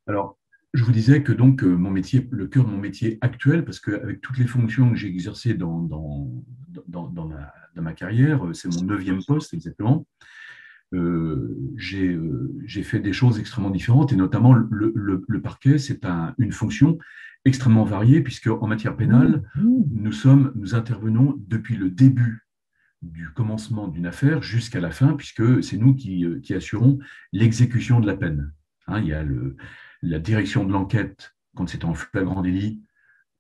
Alors, je vous disais que donc mon métier, le cœur de mon métier actuel, parce qu'avec toutes les fonctions que j'ai exercées dans ma carrière, c'est mon neuvième poste exactement, j'ai fait des choses extrêmement différentes, et notamment le parquet, c'est une fonction extrêmement variée, puisque en matière pénale, nous intervenons depuis le début du commencement d'une affaire jusqu'à la fin, puisque c'est nous qui assurons l'exécution de la peine. Hein, il y a la direction de l'enquête quand c'est en flagrant délit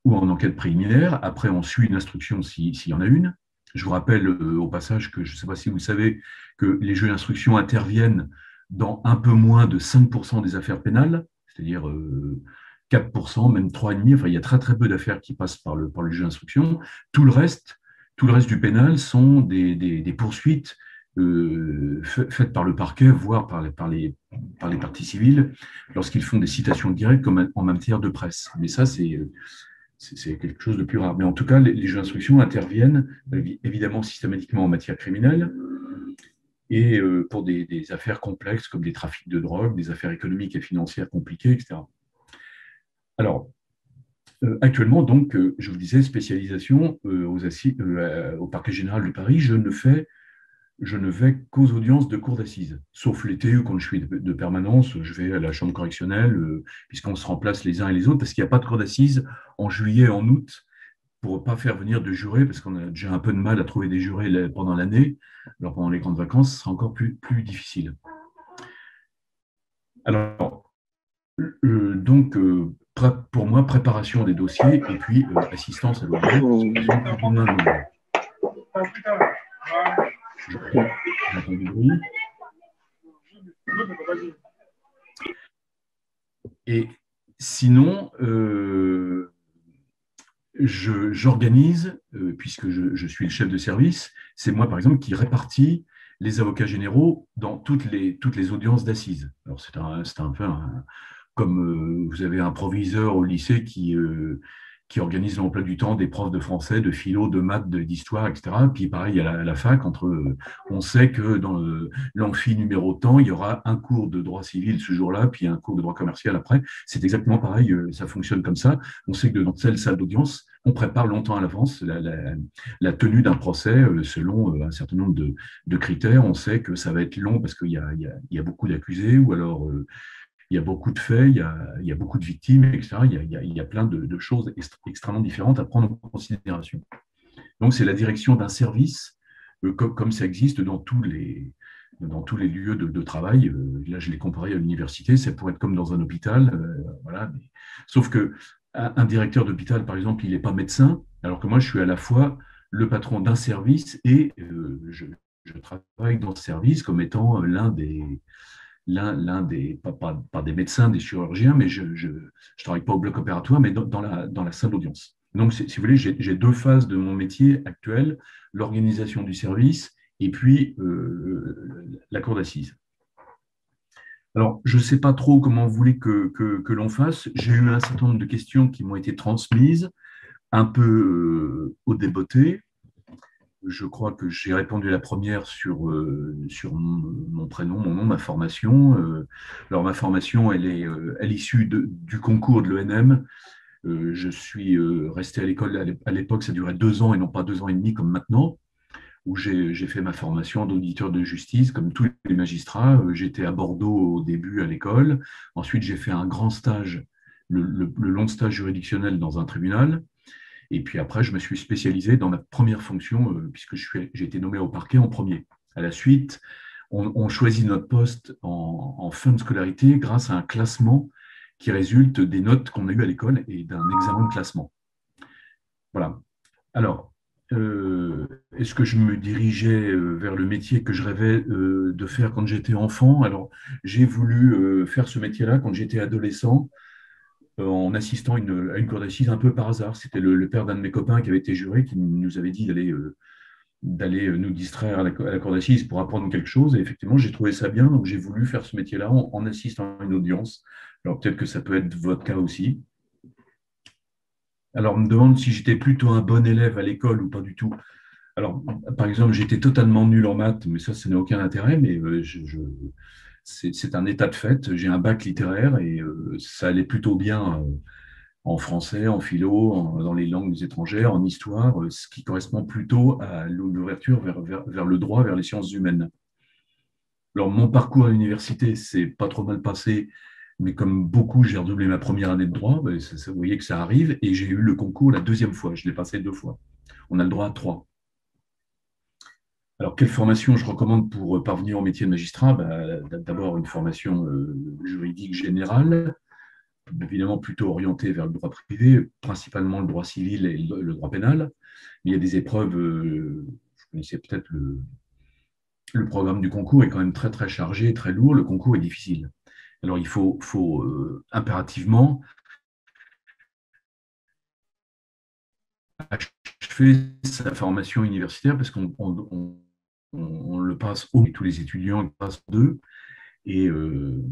ou en enquête préliminaire. Après, on suit une instruction s'il y en a une. Je vous rappelle au passage que je ne sais pas si vous savez que les juges d'instruction interviennent dans un peu moins de 5% des affaires pénales, c'est-à-dire 4%, même 3,5%. Enfin, il y a très très peu d'affaires qui passent par le juge d'instruction. Tout le reste, tout le reste du pénal sont des poursuites faites par le parquet, voire par les parties civiles, lorsqu'ils font des citations directes comme en matière de presse. Mais ça, c'est quelque chose de plus rare. Mais en tout cas, les juges d'instruction interviennent évidemment systématiquement en matière criminelle et pour des affaires complexes comme des trafics de drogue, des affaires économiques et financières compliquées, etc. Alors, actuellement, donc, je vous disais, spécialisation au parquet général de Paris, je ne vais qu'aux audiences de cour d'assises, sauf l'été où quand je suis de permanence, je vais à la chambre correctionnelle, puisqu'on se remplace les uns et les autres, parce qu'il n'y a pas de cour d'assises en juillet et en août, pour ne pas faire venir de jurés, parce qu'on a déjà un peu de mal à trouver des jurés pendant l'année. Alors pendant les grandes vacances, ce sera encore plus difficile. Alors, donc, pour moi, préparation des dossiers et puis assistance à l'audience sont plus ou moins nombreux. J'entends du bruit. Et sinon, j'organise, puisque je suis le chef de service, c'est moi, par exemple, qui répartis les avocats généraux dans toutes les audiences d'assises. Alors, c'est un peu comme vous avez un proviseur au lycée qui organise l'emploi du temps des profs de français, de philo, de maths, d'histoire, etc. Puis pareil, à la fac, on sait que dans l'amphi numéro temps, il y aura un cours de droit civil ce jour-là, puis un cours de droit commercial après. C'est exactement pareil, ça fonctionne comme ça. On sait que dans telle salle d'audience, on prépare longtemps à l'avance la tenue d'un procès selon un certain nombre de critères. On sait que ça va être long parce qu'il y a beaucoup d'accusés, ou alors il y a beaucoup de faits, il y a beaucoup de victimes, etc. Il y a plein de choses extrêmement différentes à prendre en considération. Donc, c'est la direction d'un service, comme ça existe dans tous les lieux de travail. Là, je l'ai comparé à l'université, ça pourrait être comme dans un hôpital. Voilà. Sauf qu'un directeur d'hôpital, par exemple, il n'est pas médecin, alors que moi, je suis à la fois le patron d'un service et je travaille dans ce service comme étant l'un des, pas des médecins, des chirurgiens, mais je ne travaille pas au bloc opératoire, mais dans la salle d'audience. Donc, si vous voulez, j'ai deux phases de mon métier actuel, l'organisation du service et puis la cour d'assises. Alors, je ne sais pas trop comment vous voulez que l'on fasse. J'ai eu un certain nombre de questions qui m'ont été transmises, un peu au débeauté. Je crois que j'ai répondu à la première sur mon prénom, mon nom, ma formation. Alors, ma formation, elle est issue du concours de l'ENM. Je suis resté à l'école, à l'époque, ça durait 2 ans et non pas 2 ans et demi comme maintenant, où j'ai fait ma formation d'auditeur de justice, comme tous les magistrats. J'étais à Bordeaux au début à l'école. Ensuite, j'ai fait un grand stage, le long stage juridictionnel dans un tribunal. Et puis après, je me suis spécialisé dans ma première fonction, puisque j'ai été nommé au parquet en premier. À la suite, on choisit notre poste en fin de scolarité grâce à un classement qui résulte des notes qu'on a eues à l'école et d'un examen de classement. Voilà. Alors, est-ce que je me dirigeais vers le métier que je rêvais de faire quand j'étais enfant? Alors, j'ai voulu faire ce métier-là quand j'étais adolescent en assistant à une cour d'assises un peu par hasard. C'était le père d'un de mes copains qui avait été juré qui nous avait dit d'aller nous distraire à la cour d'assises pour apprendre quelque chose. Et effectivement, j'ai trouvé ça bien, donc j'ai voulu faire ce métier-là en assistant à une audience. Alors peut-être que ça peut être votre cas aussi. Alors, on me demande si j'étais plutôt un bon élève à l'école ou pas du tout. Alors, par exemple, j'étais totalement nul en maths, mais ça n'a aucun intérêt, mais c'est un état de fait. J'ai un bac littéraire et ça allait plutôt bien en français, en philo, dans les langues étrangères, en histoire, ce qui correspond plutôt à l'ouverture vers le droit, vers les sciences humaines. Alors, mon parcours à l'université, c'est pas trop mal passé, mais comme beaucoup, j'ai redoublé ma première année de droit. Ben, vous voyez que ça arrive, et j'ai eu le concours la deuxième fois. Je l'ai passé 2 fois. On a le droit à 3. Alors, quelle formation je recommande pour parvenir au métier de magistrat? Ben, d'abord, une formation juridique générale, évidemment plutôt orientée vers le droit privé, principalement le droit civil et le droit pénal. Il y a des épreuves, vous connaissez peut-être le programme du concours est quand même très très chargé, très lourd. Le concours est difficile. Alors il faut impérativement achever sa formation universitaire parce qu'on le passe haut, tous les étudiants le passent deux. Et le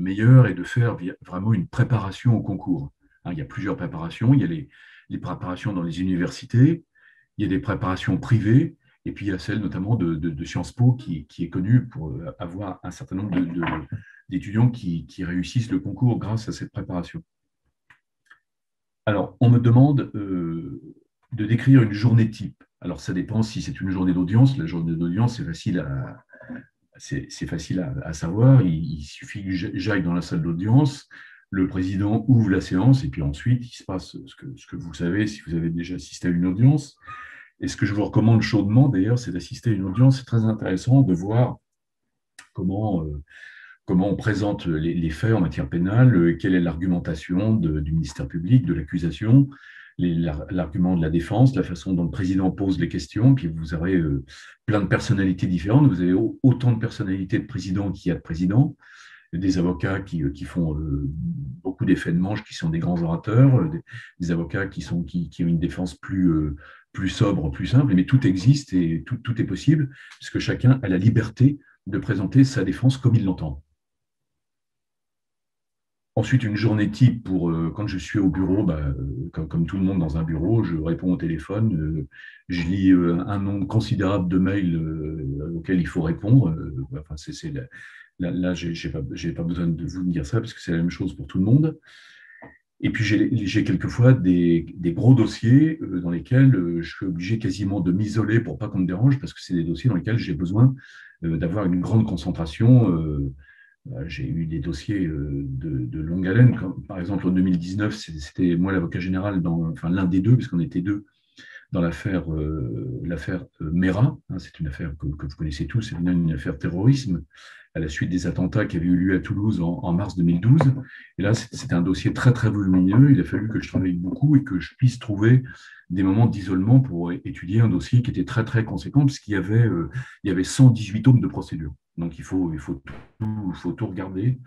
meilleur est de faire vraiment une préparation au concours. Hein, il y a plusieurs préparations. Il y a les préparations dans les universités, il y a des préparations privées, et puis il y a celle notamment de Sciences Po qui est connue pour avoir un certain nombre d'étudiants qui réussissent le concours grâce à cette préparation. Alors, on me demande de décrire une journée type. Alors, ça dépend si c'est une journée d'audience. La journée d'audience, c'est facile à savoir. Il suffit que j'aille dans la salle d'audience, le président ouvre la séance, et puis ensuite, il se passe ce que vous savez si vous avez déjà assisté à une audience. Et ce que je vous recommande chaudement, d'ailleurs, c'est d'assister à une audience. C'est très intéressant de voir comment, comment on présente les faits en matière pénale, quelle est l'argumentation du ministère public, de l'accusation, l'argument de la défense, la façon dont le président pose les questions, puis vous aurez plein de personnalités différentes. Vous avez autant de personnalités de président qu'il y a de présidents, des avocats qui font beaucoup d'effets de manche, qui sont des grands orateurs, des avocats qui ont une défense plus sobre, plus simple, mais tout existe et tout est possible, puisque chacun a la liberté de présenter sa défense comme il l'entend. Ensuite, une journée type pour quand je suis au bureau, bah, comme tout le monde dans un bureau, je réponds au téléphone, je lis un nombre considérable de mails auxquels il faut répondre. Enfin, là, j'ai pas besoin de vous dire ça parce que c'est la même chose pour tout le monde. Et puis, j'ai quelquefois des gros dossiers dans lesquels je suis obligé quasiment de m'isoler pour pas qu'on me dérange parce que c'est des dossiers dans lesquels j'ai besoin d'avoir une grande concentration. J'ai eu des dossiers de longue haleine. Comme, par exemple, en 2019, c'était moi l'avocat général, enfin l'un des deux, puisqu'on était deux, dans l'affaire Mera. Hein, c'est une affaire que vous connaissez tous, c'est une affaire terrorisme à la suite des attentats qui avaient eu lieu à Toulouse en mars 2012. Et là, c'était un dossier très, très volumineux. Il a fallu que je travaille beaucoup et que je puisse trouver des moments d'isolement pour étudier un dossier qui était très, très conséquent, puisqu'il y avait 118 tomes de procédure. Donc, il faut tout regarder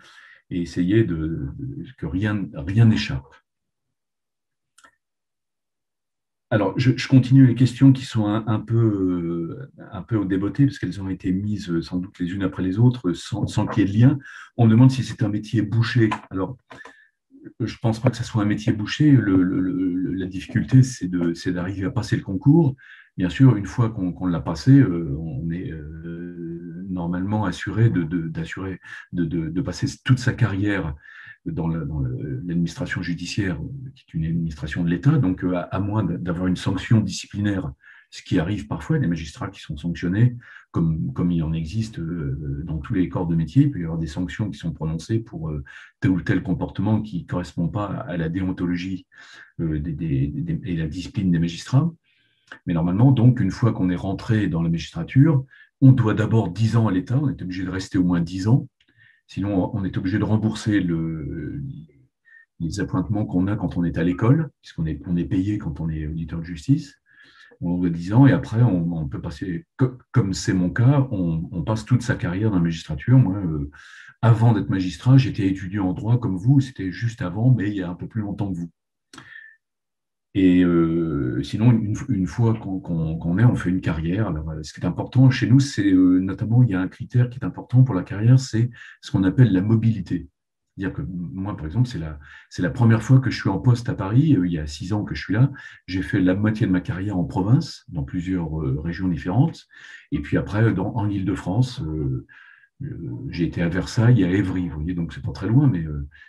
et essayer que rien n'échappe. Alors, je continue les questions qui sont un peu au débeauté, parce qu'elles ont été mises sans doute les unes après les autres, sans qu'il y ait de lien. On me demande si c'est un métier bouché. Alors, je ne pense pas que ce soit un métier bouché. La difficulté, c'est d'arriver à passer le concours. Bien sûr, une fois qu'on l'a passé, on est normalement assuré de passer toute sa carrière dans l'administration judiciaire, qui est une administration de l'État, donc à moins d'avoir une sanction disciplinaire, ce qui arrive parfois, des magistrats qui sont sanctionnés, comme il en existe dans tous les corps de métier, il peut y avoir des sanctions qui sont prononcées pour tel ou tel comportement qui ne correspond pas à la déontologie et la discipline des magistrats. Mais normalement, donc, une fois qu'on est rentré dans la magistrature, on doit d'abord 10 ans à l'État, on est obligé de rester au moins 10 ans. Sinon, on est obligé de rembourser les appointements qu'on a quand on est à l'école, puisqu'on est payé quand on est auditeur de justice. On doit 10 ans et après, on peut passer, comme c'est mon cas, on passe toute sa carrière dans la magistrature. Moi, avant d'être magistrat, j'étais étudiant en droit comme vous, c'était juste avant, mais il y a un peu plus longtemps que vous. Et sinon, une fois qu'on est, on fait une carrière. Alors, ce qui est important chez nous, c'est notamment, il y a un critère qui est important pour la carrière, c'est ce qu'on appelle la mobilité. C'est-à-dire que moi, par exemple, c'est la première fois que je suis en poste à Paris. Il y a 6 ans que je suis là. J'ai fait la moitié de ma carrière en province, dans plusieurs régions différentes. Et puis après, en Île-de-France, j'ai été à Versailles et à Évry. Vous voyez, donc c'est pas très loin, mais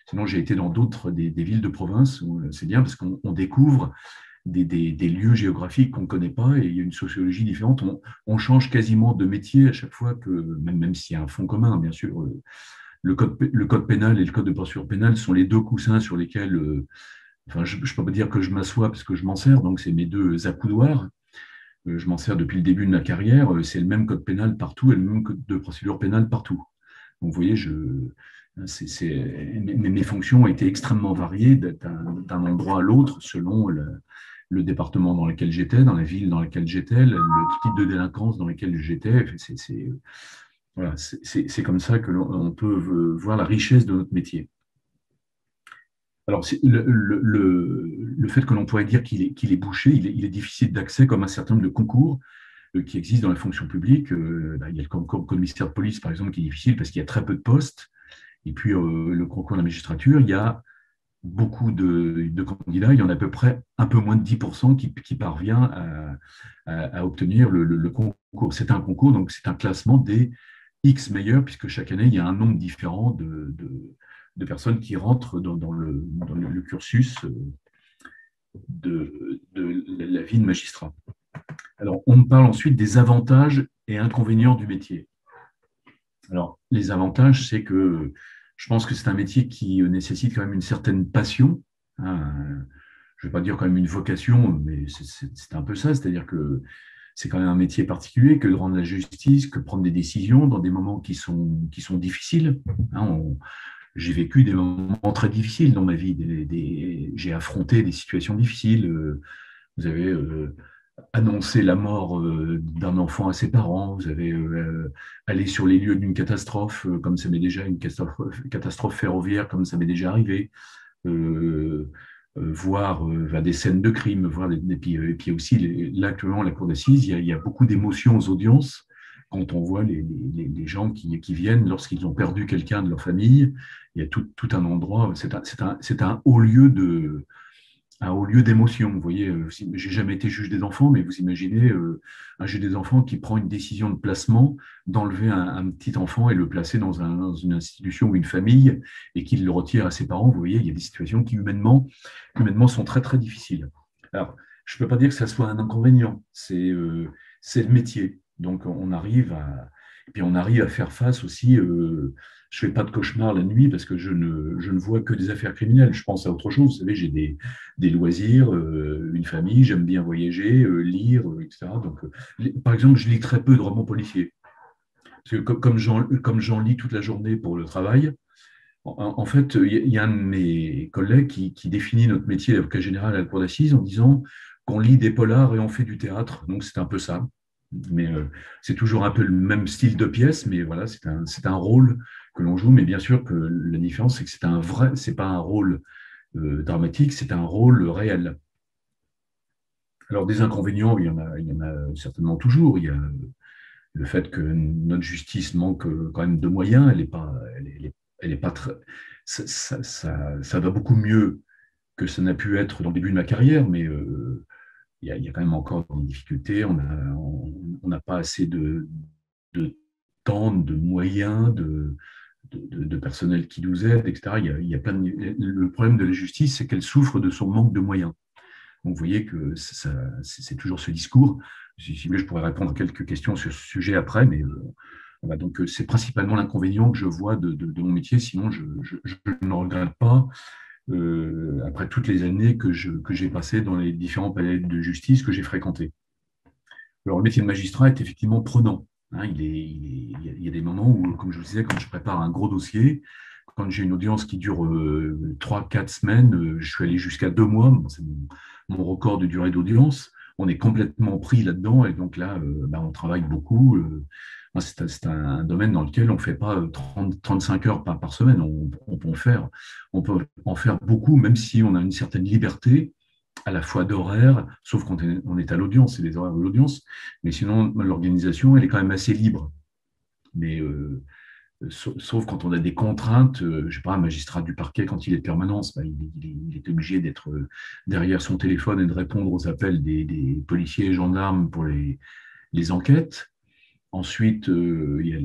sinon j'ai été dans d'autres des villes de province. C'est bien parce qu'on découvre des lieux géographiques qu'on ne connaît pas et il y a une sociologie différente. On change quasiment de métier à chaque fois que, même s'il y a un fond commun, bien sûr. Le code pénal et le code de procédure pénale sont les deux coussins sur lesquels, enfin, je ne peux pas dire que je m'assois parce que je m'en sers, donc c'est mes deux accoudoirs. Je m'en sers depuis le début de ma carrière. C'est le même code pénal partout et le même code de procédure pénale partout. Donc, vous voyez, mes fonctions ont été extrêmement variées d'un endroit à l'autre selon le département dans lequel j'étais, dans la ville dans laquelle j'étais, le type de délinquance dans lequel j'étais. Voilà, c'est comme ça que l'on peut voir la richesse de notre métier. Alors, le fait que l'on pourrait dire qu'il est bouché, il est difficile d'accès comme un certain nombre de concours qui existent dans la fonction publique. Il y a le concours commissaire de police, par exemple, qui est difficile parce qu'il y a très peu de postes. Et puis, le concours de la magistrature, il y a beaucoup de candidats. Il y en a à peu près un peu moins de 10% qui parvient à obtenir le concours. C'est un concours, donc c'est un classement des X meilleurs, puisque chaque année, il y a un nombre différent de personnes qui rentrent dans le cursus de la vie de magistrat. Alors, on me parle ensuite des avantages et inconvénients du métier. Alors, les avantages, c'est que je pense que c'est un métier qui nécessite quand même une certaine passion. Hein. Je ne vais pas dire quand même une vocation, mais c'est un peu ça. C'est-à-dire que c'est quand même un métier particulier que de rendre la justice, que prendre des décisions dans des moments qui sont difficiles. Hein, j'ai vécu des moments très difficiles dans ma vie. J'ai affronté des situations difficiles. Vous avez annoncer la mort d'un enfant à ses parents, vous avez aller sur les lieux d'une catastrophe, comme ça m'est déjà une catastrophe ferroviaire, comme ça m'est déjà arrivé, voir des scènes de crime, et puis aussi, là actuellement, la cour d'assises, il y a beaucoup d'émotions aux audiences quand on voit les gens qui viennent lorsqu'ils ont perdu quelqu'un de leur famille. Il y a tout un endroit, c'est un haut lieu un haut lieu d'émotion. Vous voyez, j'ai jamais été juge des enfants, mais vous imaginez un juge des enfants qui prend une décision de placement, d'enlever un petit enfant et le placer dans une institution ou une famille et qu'il le retire à ses parents. Vous voyez, il y a des situations qui humainement sont très, très difficiles. Alors, je ne peux pas dire que ça soit un inconvénient, c'est le métier. Donc, et puis on arrive à faire face aussi. Je ne fais pas de cauchemar la nuit parce que je ne vois que des affaires criminelles. Je pense à autre chose. Vous savez, j'ai des loisirs, une famille, j'aime bien voyager, lire, etc. Donc, par exemple, je lis très peu de romans policiers. Parce que comme j'en lis toute la journée pour le travail, en fait, il y a un de mes collègues qui définit notre métier d'avocat général à la cour d'assises en disant qu'on lit des polars et on fait du théâtre. Donc, c'est un peu ça. Mais c'est toujours un peu le même style de pièce, mais voilà, c'est un rôle que l'on joue. Mais bien sûr que la différence, c'est que c'est pas un rôle dramatique, c'est un rôle réel. Alors, des inconvénients, il y en a certainement toujours. Il y a le fait que notre justice manque quand même de moyens. Elle est pas très, ça va beaucoup mieux que ça n'a pu être dans le début de ma carrière, mais il y a quand même encore des difficultés. On n'a pas assez de temps, de moyens, de personnel qui nous aide, etc. Il y a le problème de la justice, c'est qu'elle souffre de son manque de moyens. Donc, vous voyez que c'est toujours ce discours. Si vous voulez, je pourrais répondre à quelques questions sur ce sujet après, mais voilà, donc c'est principalement l'inconvénient que je vois de mon métier. Sinon, je ne regrette pas, après toutes les années que j'ai passées dans les différents palais de justice que j'ai fréquentés. Alors, le métier de magistrat est effectivement prenant. Hein, il y a des moments où, comme je vous disais, quand je prépare un gros dossier, quand j'ai une audience qui dure 3-4 semaines, je suis allé jusqu'à 2 mois, c'est mon record de durée d'audience. On est complètement pris là-dedans et donc là, on travaille beaucoup. C'est un domaine dans lequel on ne fait pas 35 heures par semaine. On peut en faire beaucoup, même si on a une certaine liberté à la fois d'horaire, sauf quand on est à l'audience, c'est les horaires de l'audience. Mais sinon, l'organisation, elle est quand même assez libre. Mais sauf quand on a des contraintes. Je ne sais pas, un magistrat du parquet, quand il est de permanence, bah, il est obligé d'être derrière son téléphone et de répondre aux appels des policiers et gendarmes pour les enquêtes. Ensuite, il y a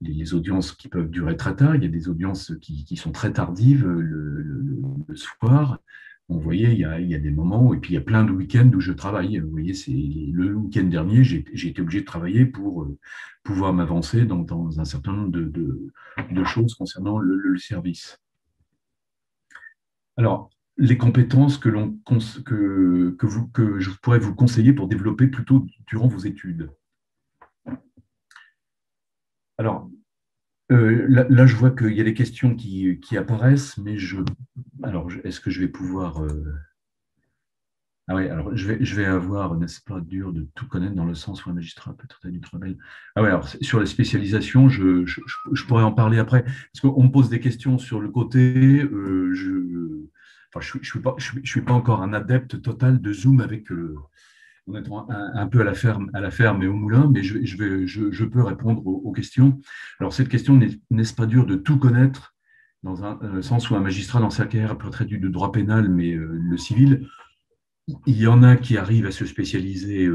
les audiences qui peuvent durer très tard. Il y a des audiences qui sont très tardives le soir. Bon, vous voyez, il y a des moments, et puis il y a plein de week-ends où je travaille. Vous voyez, c'est le week-end dernier, j'ai été obligé de travailler pour pouvoir m'avancer dans un certain nombre de choses concernant le service. Alors, les compétences que je pourrais vous conseiller pour développer plutôt durant vos études. Alors, là, je vois qu'il y a des questions qui apparaissent, mais est-ce que je vais pouvoir. Ah oui, alors je vais avoir, n'est-ce pas, dur de tout connaître dans le sens où un magistrat peut être du travail. Ah ouais, alors sur la spécialisation, je pourrais en parler après, parce qu'on me pose des questions sur le côté. Enfin, je suis pas encore un adepte total de Zoom avec. En étant un peu à la ferme et au moulin, mais je peux répondre aux questions. Alors, cette question, n'est-ce pas dur de tout connaître dans un sens où un magistrat, dans sa carrière, peut traiter du droit pénal, mais le civil, il y en a qui arrivent à se spécialiser,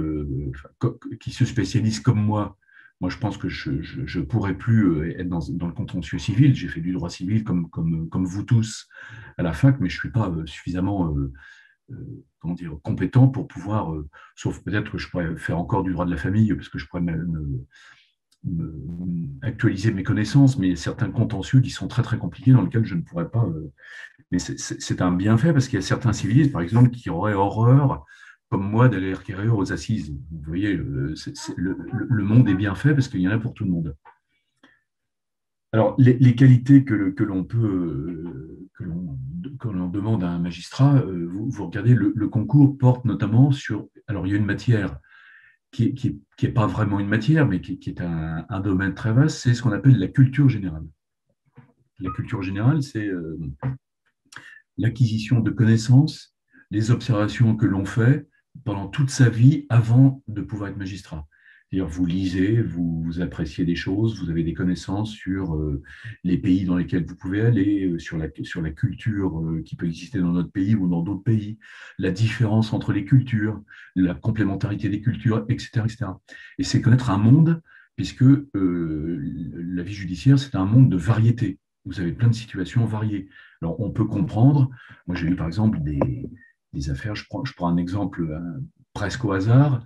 qui se spécialisent comme moi. Moi, je pense que je ne pourrais plus être dans le contentieux civil. J'ai fait du droit civil comme vous tous à la fac, mais je ne suis pas suffisamment comment dire, compétent pour pouvoir, sauf peut-être que je pourrais faire encore du droit de la famille, parce que je pourrais actualiser mes connaissances, mais il y a certains contentieux qui sont très très compliqués dans lesquels je ne pourrais pas. Mais c'est un bienfait parce qu'il y a certains civilistes, par exemple, qui auraient horreur, comme moi, d'aller requérir aux assises. Vous voyez, le monde est bien fait parce qu'il y en a pour tout le monde. Alors, les qualités que l'on peut, que l'on demande à un magistrat, vous regardez, le concours porte notamment sur. Alors, il y a une matière qui est pas vraiment une matière, mais qui est un domaine très vaste, c'est ce qu'on appelle la culture générale. La culture générale, c'est l'acquisition de connaissances, les observations que l'on fait pendant toute sa vie avant de pouvoir être magistrat. C'est-à-dire, vous lisez, vous appréciez des choses, vous avez des connaissances sur les pays dans lesquels vous pouvez aller, sur la culture qui peut exister dans notre pays ou dans d'autres pays, la différence entre les cultures, la complémentarité des cultures, etc. etc. Et c'est connaître un monde, puisque la vie judiciaire, c'est un monde de variété. Vous avez plein de situations variées. Alors, on peut comprendre, moi j'ai eu par exemple des affaires, je prends un exemple presque au hasard,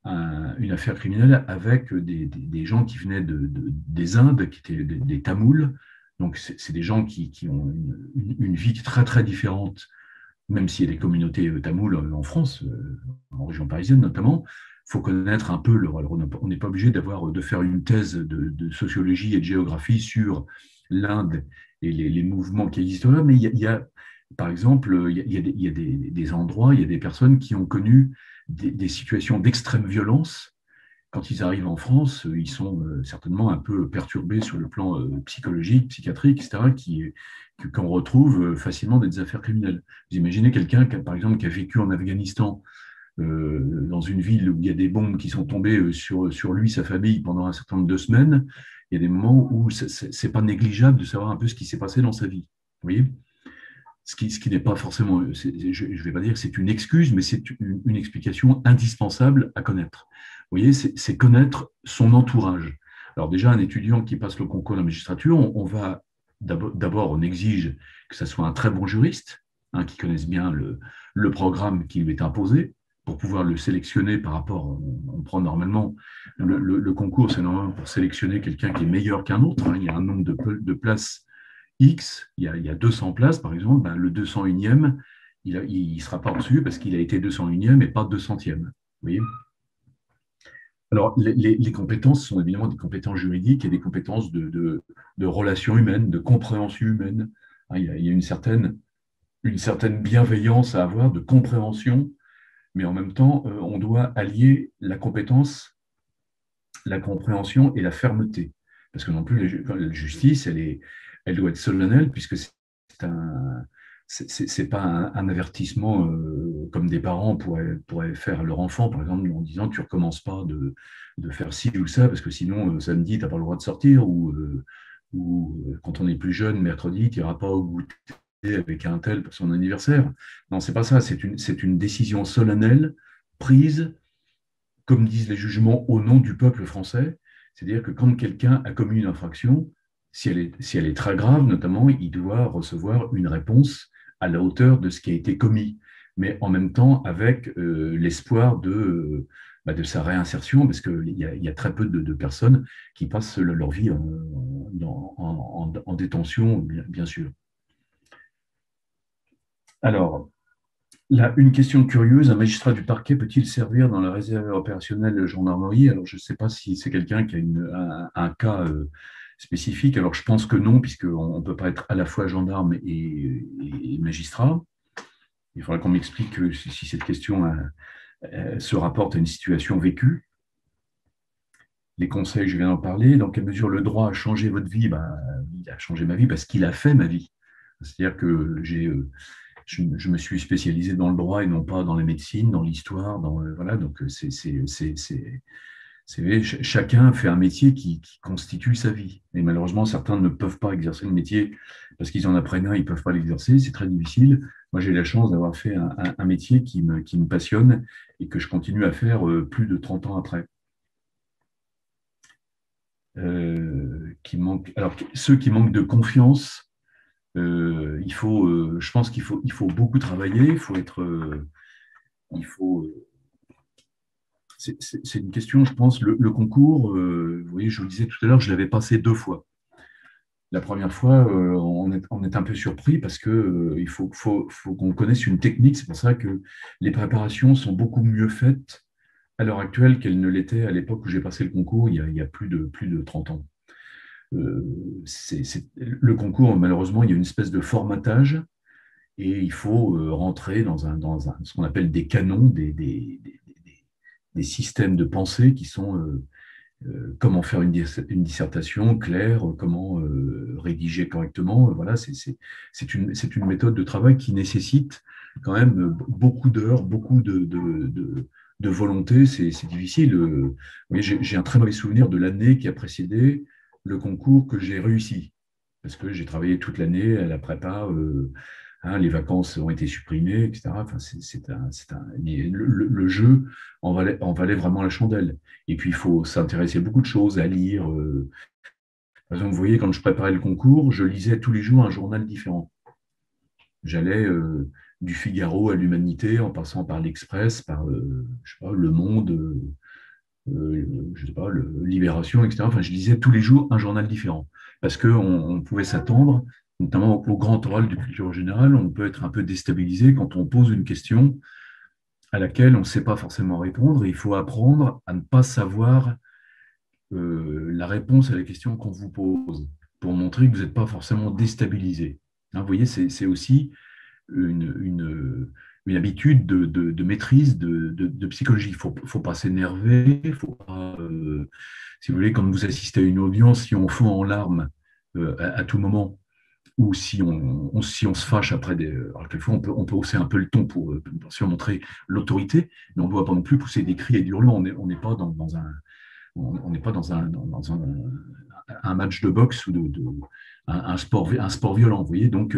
une affaire criminelle avec des gens qui venaient des Indes, qui étaient des Tamouls. Donc, c'est des gens qui ont une vie très, très différente, même s'il y a des communautés tamoules en France, en région parisienne notamment. Il faut connaître un peu leur. Alors, on n'est pas obligé de faire une thèse de sociologie et de géographie sur l'Inde et les mouvements qui existent là, mais il y a par exemple, il y a des endroits, il y a des personnes qui ont connu des situations d'extrême violence. Quand ils arrivent en France, ils sont certainement un peu perturbés sur le plan psychologique, psychiatrique, etc., qu'on retrouve facilement dans des affaires criminelles. Vous imaginez quelqu'un, par exemple, qui a vécu en Afghanistan, dans une ville où il y a des bombes qui sont tombées sur lui, sa famille, pendant un certain nombre de semaines. Il y a des moments où ce n'est pas négligeable de savoir un peu ce qui s'est passé dans sa vie. Vous voyez, ce qui n'est pas forcément, je ne vais pas dire que c'est une excuse, mais c'est une explication indispensable à connaître. Vous voyez, c'est connaître son entourage. Alors déjà, un étudiant qui passe le concours de la magistrature, on va d'abord, on exige que ce soit un très bon juriste, hein, qui connaisse bien le programme qui lui est imposé, pour pouvoir le sélectionner par rapport, on prend normalement, le concours, c'est normalement pour sélectionner quelqu'un qui est meilleur qu'un autre, hein. Il y a un nombre de places X, il y a 200 places, par exemple, ben, le 201e, il ne sera pas reçu parce qu'il a été 201e et pas 200e. Vous voyez. Alors, les compétences sont évidemment des compétences juridiques et des compétences de relations humaines, de compréhension humaine. Hein, il y a une certaine bienveillance à avoir, de compréhension, mais en même temps, on doit allier la compétence, la compréhension et la fermeté. Parce que non plus, la justice, elle doit être solennelle, puisque c'est pas un avertissement comme des parents pourraient faire à leur enfant, par exemple, en disant tu ne recommences pas de faire ci ou ça, parce que sinon, samedi, tu n'as pas le droit de sortir, ou quand on est plus jeune, mercredi, tu n'iras pas au goûter avec un tel pour son anniversaire. Non, c'est pas ça, c'est une décision solennelle prise, comme disent les jugements, au nom du peuple français. C'est-à-dire que quand quelqu'un a commis une infraction, si elle est très grave, notamment, il doit recevoir une réponse à la hauteur de ce qui a été commis, mais en même temps avec l'espoir de sa réinsertion, parce qu'il y a très peu de personnes qui passent leur vie en détention, bien sûr. Alors, là, une question curieuse, un magistrat du parquet peut-il servir dans la réserve opérationnelle de gendarmerie? Alors, je ne sais pas si c'est quelqu'un qui a un cas spécifique. Alors, je pense que non, puisqu'on ne peut pas être à la fois gendarme et magistrat. Il faudra qu'on m'explique si cette question se rapporte à une situation vécue. Les conseils, je viens d'en parler. Dans quelle mesure le droit a changé votre vie? Ben, il a changé ma vie parce qu'il a fait ma vie. C'est-à-dire que je me suis spécialisé dans le droit et non pas dans la médecine, dans l'histoire, voilà. Donc chacun fait un métier qui constitue sa vie. Et malheureusement, certains ne peuvent pas exercer le métier parce qu'ils en apprennent un, ils ne peuvent pas l'exercer. C'est très difficile. Moi, j'ai la chance d'avoir fait un métier qui me passionne et que je continue à faire plus de 30 ans après. Alors, ceux qui manquent de confiance, je pense qu'il faut beaucoup travailler, il faut, c'est une question, je pense, le concours, vous voyez, je vous le disais tout à l'heure, je l'avais passé 2 fois. La première fois, on est un peu surpris parce que il faut qu'on connaisse une technique. C'est pour ça que les préparations sont beaucoup mieux faites à l'heure actuelle qu'elles ne l'étaient à l'époque où j'ai passé le concours, il y a plus de 30 ans. Le concours, malheureusement, il y a une espèce de formatage et il faut rentrer dans ce qu'on appelle des canons, des systèmes de pensée qui sont comment faire une dissertation claire, comment rédiger correctement. Voilà, c'est une méthode de travail qui nécessite quand même beaucoup d'heures, beaucoup de volonté. C'est difficile. Vous voyez, j'ai un très mauvais souvenir de l'année qui a précédé le concours que j'ai réussi, parce que j'ai travaillé toute l'année à la prépa. Les vacances ont été supprimées, etc. Enfin, le jeu en valait vraiment la chandelle. Et puis, il faut s'intéresser à beaucoup de choses, à lire. Par exemple, vous voyez, quand je préparais le concours, je lisais tous les jours un journal différent. J'allais du Figaro à l'Humanité, en passant par l'Express, par je sais pas, Le Monde, je sais pas, Libération, etc. Enfin, je lisais tous les jours un journal différent. Parce qu'on pouvait s'attendre, notamment au grand oral du culture générale, on peut être un peu déstabilisé quand on pose une question à laquelle on ne sait pas forcément répondre. Et il faut apprendre à ne pas savoir la réponse à la question qu'on vous pose pour montrer que vous n'êtes pas forcément déstabilisé. Hein, vous voyez, c'est aussi une habitude de maîtrise de psychologie. Il ne faut pas s'énerver, il faut pas, si vous voulez, quand vous assistez à une audience, si on fond en larmes à tout moment, ou si on se fâche après alors quelquefois, on peut hausser un peu le ton pour surmontrer l'autorité, mais on ne doit pas non plus pousser des cris et des hurlements. On n'est pas on n'est pas dans un match de boxe ou un sport violent. Vous voyez, donc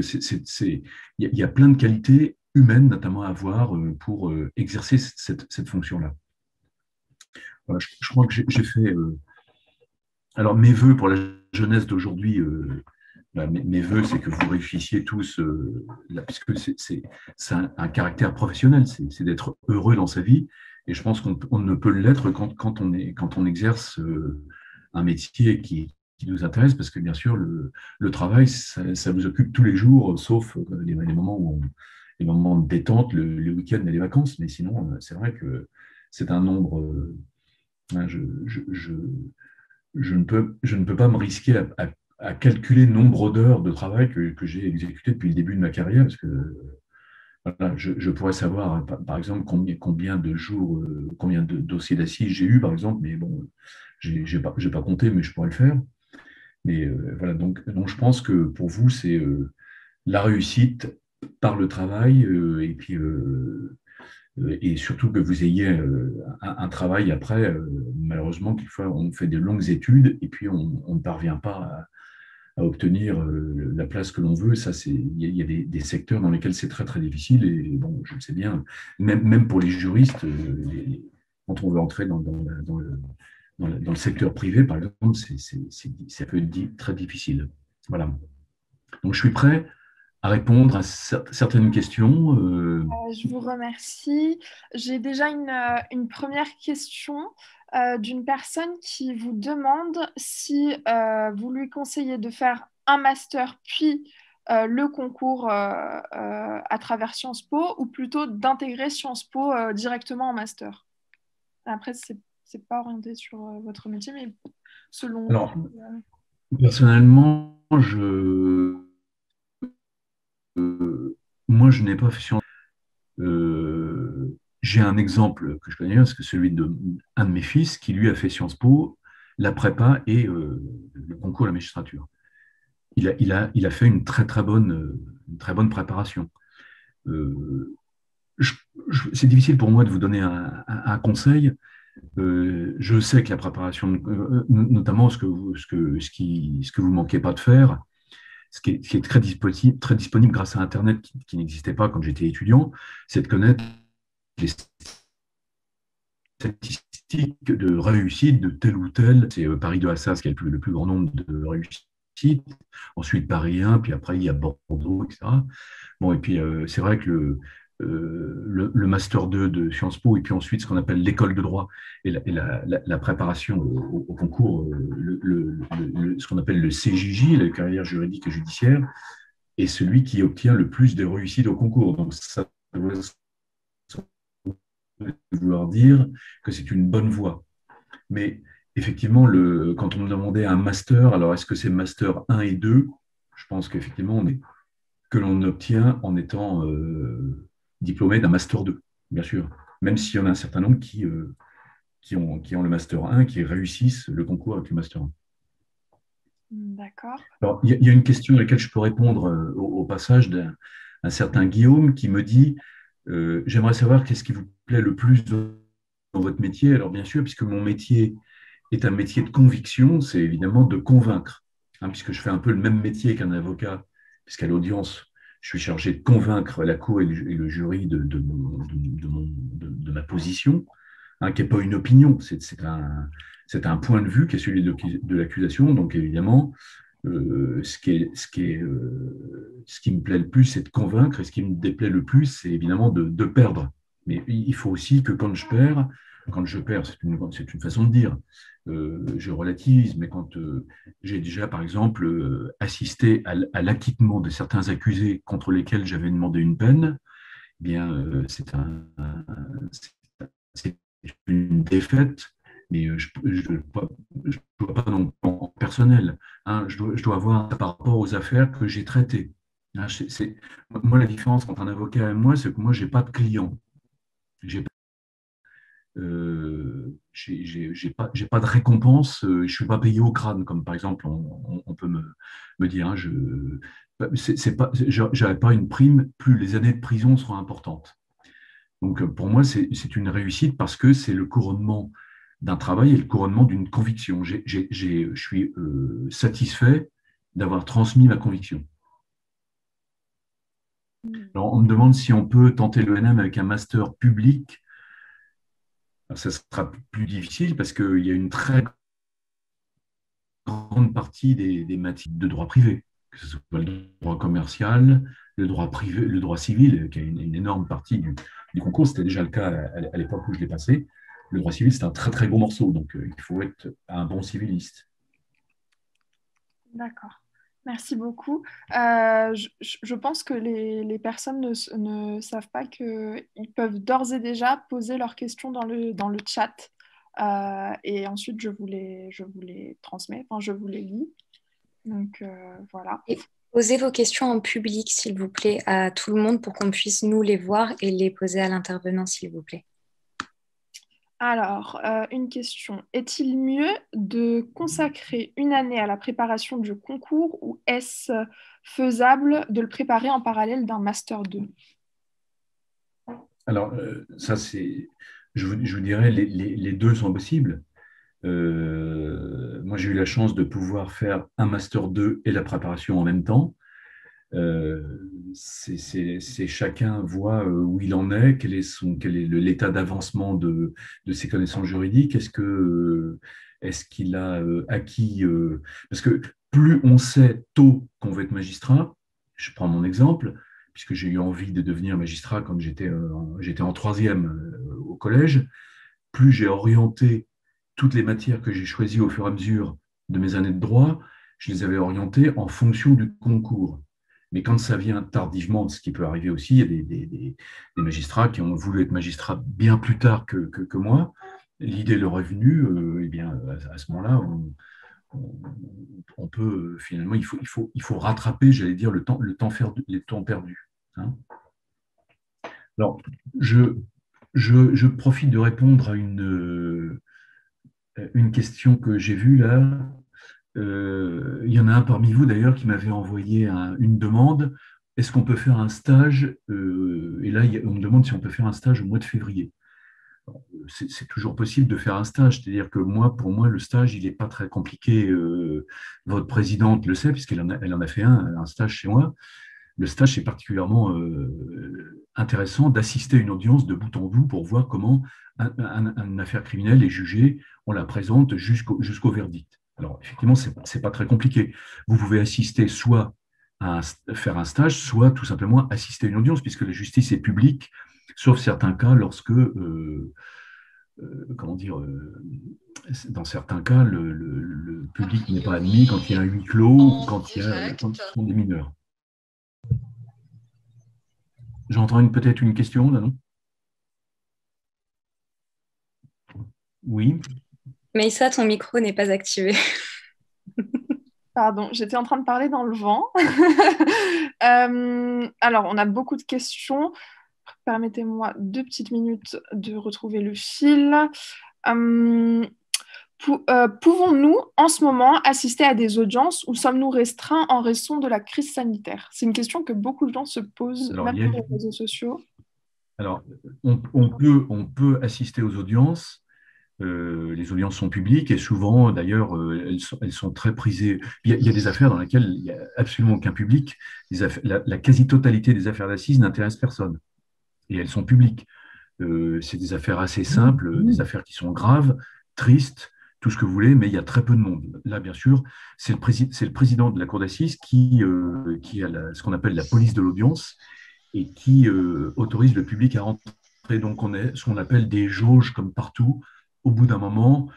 il y a plein de qualités humaines, notamment à avoir pour exercer cette fonction-là. Voilà, je crois que j'ai fait. Alors, mes voeux pour la jeunesse d'aujourd'hui, mes voeux, c'est que vous réussissiez tous, puisque c'est un caractère professionnel, c'est d'être heureux dans sa vie. Et je pense qu'on ne peut l'être quand on exerce un métier qui nous intéresse, parce que bien sûr, le travail, ça vous occupe tous les jours, sauf les moments les moments de détente, le week-end et les vacances. Mais sinon, c'est vrai que c'est un nombre. Hein, je ne peux pas me risquer à calculer le nombre d'heures de travail que j'ai exécuté depuis le début de ma carrière, parce que voilà, je pourrais savoir, par exemple, combien de jours, combien de dossiers d'assises j'ai eu, par exemple, mais bon, j'ai pas compté, mais je pourrais le faire. Mais voilà, donc je pense que pour vous, c'est la réussite par le travail, et puis, et surtout que vous ayez un travail après, malheureusement, quelquefois, on fait de longues études et puis on ne parvient pas à obtenir la place que l'on veut. Ça, il y a des secteurs dans lesquels c'est très, très difficile. Et bon, je le sais bien, même pour les juristes, quand on veut entrer dans le secteur privé, par exemple, ça peut être très difficile. Voilà. Donc, je suis prêt à répondre à certaines questions. Je vous remercie. J'ai déjà une première question d'une personne qui vous demande si vous lui conseillez de faire un master puis le concours à travers Sciences Po ou plutôt d'intégrer Sciences Po directement en master. Après, c'est pas orienté sur votre métier, mais selon vous. Alors, personnellement, moi, je n'ai pas fait sciences. J'ai un exemple que je connais bien, c'est que celui d'un de mes fils qui, lui, a fait Sciences Po, la prépa et le concours à la magistrature. Il a fait une très bonne préparation. Euh, c'est difficile pour moi de vous donner un conseil. Je sais que la préparation, notamment ce que vous manquez pas de faire, ce qui est très disponible grâce à Internet, qui n'existait pas quand j'étais étudiant, c'est de connaître les statistiques de réussite de tel ou tel. C'est Paris 2 Assas qui a le plus grand nombre de réussites. Ensuite, Paris 1, puis après, il y a Bordeaux, etc. Bon, et puis, c'est vrai que le Master 2 de Sciences Po, et puis ensuite, ce qu'on appelle l'école de droit et la préparation au concours, ce qu'on appelle le CJJ, la carrière juridique et judiciaire, est celui qui obtient le plus de réussites au concours. Donc, ça doit vouloir dire que c'est une bonne voie. Mais effectivement, quand on me demandait un master, alors est-ce que c'est master 1 et 2? Je pense qu'effectivement, que l'on obtient en étant diplômé d'un master 2, bien sûr. Même s'il y en a un certain nombre qui ont le master 1, qui réussissent le concours avec le master 1. D'accord. Alors, il y a une question à laquelle je peux répondre au passage d'un certain Guillaume qui me dit j'aimerais savoir qu'est-ce qui vous plaît le plus dans votre métier. Alors, bien sûr, puisque mon métier est un métier de conviction, c'est évidemment de convaincre, hein, puisque je fais un peu le même métier qu'un avocat, puisqu'à l'audience, je suis chargé de convaincre la cour et le jury de ma position, hein, qui n'est pas une opinion, c'est un point de vue qui est celui de l'accusation. Donc, évidemment, ce qui me plaît le plus, c'est de convaincre, et ce qui me déplaît le plus, c'est évidemment de perdre. Mais il faut aussi que quand je perds, c'est une façon de dire, je relativise, mais quand j'ai déjà, par exemple, assisté à l'acquittement de certains accusés contre lesquels j'avais demandé une peine, eh bien, c'est une défaite, mais je ne dois pas non en personnel, hein, je dois avoir par rapport aux affaires que j'ai traitées. Hein, moi, la différence entre un avocat et moi, c'est que moi, je n'ai pas de client. J'ai pas de récompense, je ne suis pas payé au crâne, comme par exemple on peut me dire. Hein, j'aurais pas une prime, plus les années de prison seront importantes. Donc pour moi, c'est une réussite parce que c'est le couronnement d'un travail et le couronnement d'une conviction. Je suis satisfait d'avoir transmis ma conviction. Alors, on me demande si on peut tenter l'ENM avec un master public. Alors, ça sera plus difficile parce qu'il y a une très grande partie des matières de droit privé, que ce soit le droit commercial, le droit privé, le droit civil, qui a une énorme partie du concours. C'était déjà le cas à l'époque où je l'ai passé. Le droit civil, c'est un très très gros morceau, donc il faut être un bon civiliste. D'accord. Merci beaucoup. Je pense que les personnes ne savent pas qu'ils peuvent d'ores et déjà poser leurs questions dans le chat. Et ensuite, je vous les transmets, enfin, je vous les lis. Donc, voilà. Et posez vos questions en public, s'il vous plaît, à tout le monde pour qu'on puisse nous les voir et les poser à l'intervenant, s'il vous plaît. Alors, une question. Est-il mieux de consacrer une année à la préparation du concours ou est-ce faisable de le préparer en parallèle d'un Master 2? Alors, ça, je vous dirais, les deux sont possibles. Moi, j'ai eu la chance de pouvoir faire un Master 2 et la préparation en même temps. Chacun voit où il en est, quel est l'état d'avancement de ses connaissances juridiques, est-ce qu'il a acquis, parce que plus on sait tôt qu'on veut être magistrat, je prends mon exemple, puisque j'ai eu envie de devenir magistrat quand j'étais en troisième au collège, plus j'ai orienté toutes les matières que j'ai choisies au fur et à mesure de mes années de droit, je les avais orientées en fonction du concours. Mais quand ça vient tardivement, ce qui peut arriver aussi, il y a des magistrats qui ont voulu être magistrats bien plus tard que moi. L'idée leur est venue, eh bien, à ce moment-là, on peut finalement, il faut rattraper, j'allais dire, les temps perdus. Hein. Alors, je profite de répondre à une question que j'ai vue là. Il y en a un parmi vous d'ailleurs qui m'avait envoyé une demande. Est-ce qu'on peut faire un stage Et là, on me demande si on peut faire un stage au mois de février. C'est toujours possible de faire un stage, c'est-à-dire que pour moi, le stage, il n'est pas très compliqué. Votre présidente le sait, elle en a fait un stage chez moi. Le stage, c'est particulièrement intéressant d'assister à une audience de bout en bout pour voir comment une affaire criminelle est jugée. On la présente jusqu'au verdict. Alors, effectivement, ce n'est pas très compliqué. Vous pouvez assister soit à faire un stage, soit tout simplement assister à une audience, puisque la justice est publique, sauf certains cas lorsque, comment dire, dans certains cas, le public n'est pas admis quand il y a un huis clos ou quand ce sont des mineurs. J'entends peut-être une question, là, non? Oui. Maïssa, ton micro n'est pas activé. Pardon, j'étais en train de parler dans le vent. Alors, on a beaucoup de questions. Permettez-moi 2 petites minutes de retrouver le fil. Pouvons-nous, en ce moment, assister à des audiences ou sommes-nous restreints en raison de la crise sanitaire? C'est une question que beaucoup de gens se posent, même sur les réseaux sociaux. Alors, on peut assister aux audiences. Les audiences sont publiques et souvent, d'ailleurs, elles sont très prisées. Il y a des affaires dans lesquelles il n'y a absolument aucun public. La quasi-totalité des affaires d'assises n'intéressent personne et elles sont publiques. C'est des affaires assez simples, des affaires qui sont graves, tristes, tout ce que vous voulez, mais il y a très peu de monde. Là, bien sûr, c'est le président de la cour d'assises qui a ce qu'on appelle la police de l'audience et qui autorise le public à rentrer. Donc, on est ce qu'on appelle des jauges comme partout. Au bout d'un moment,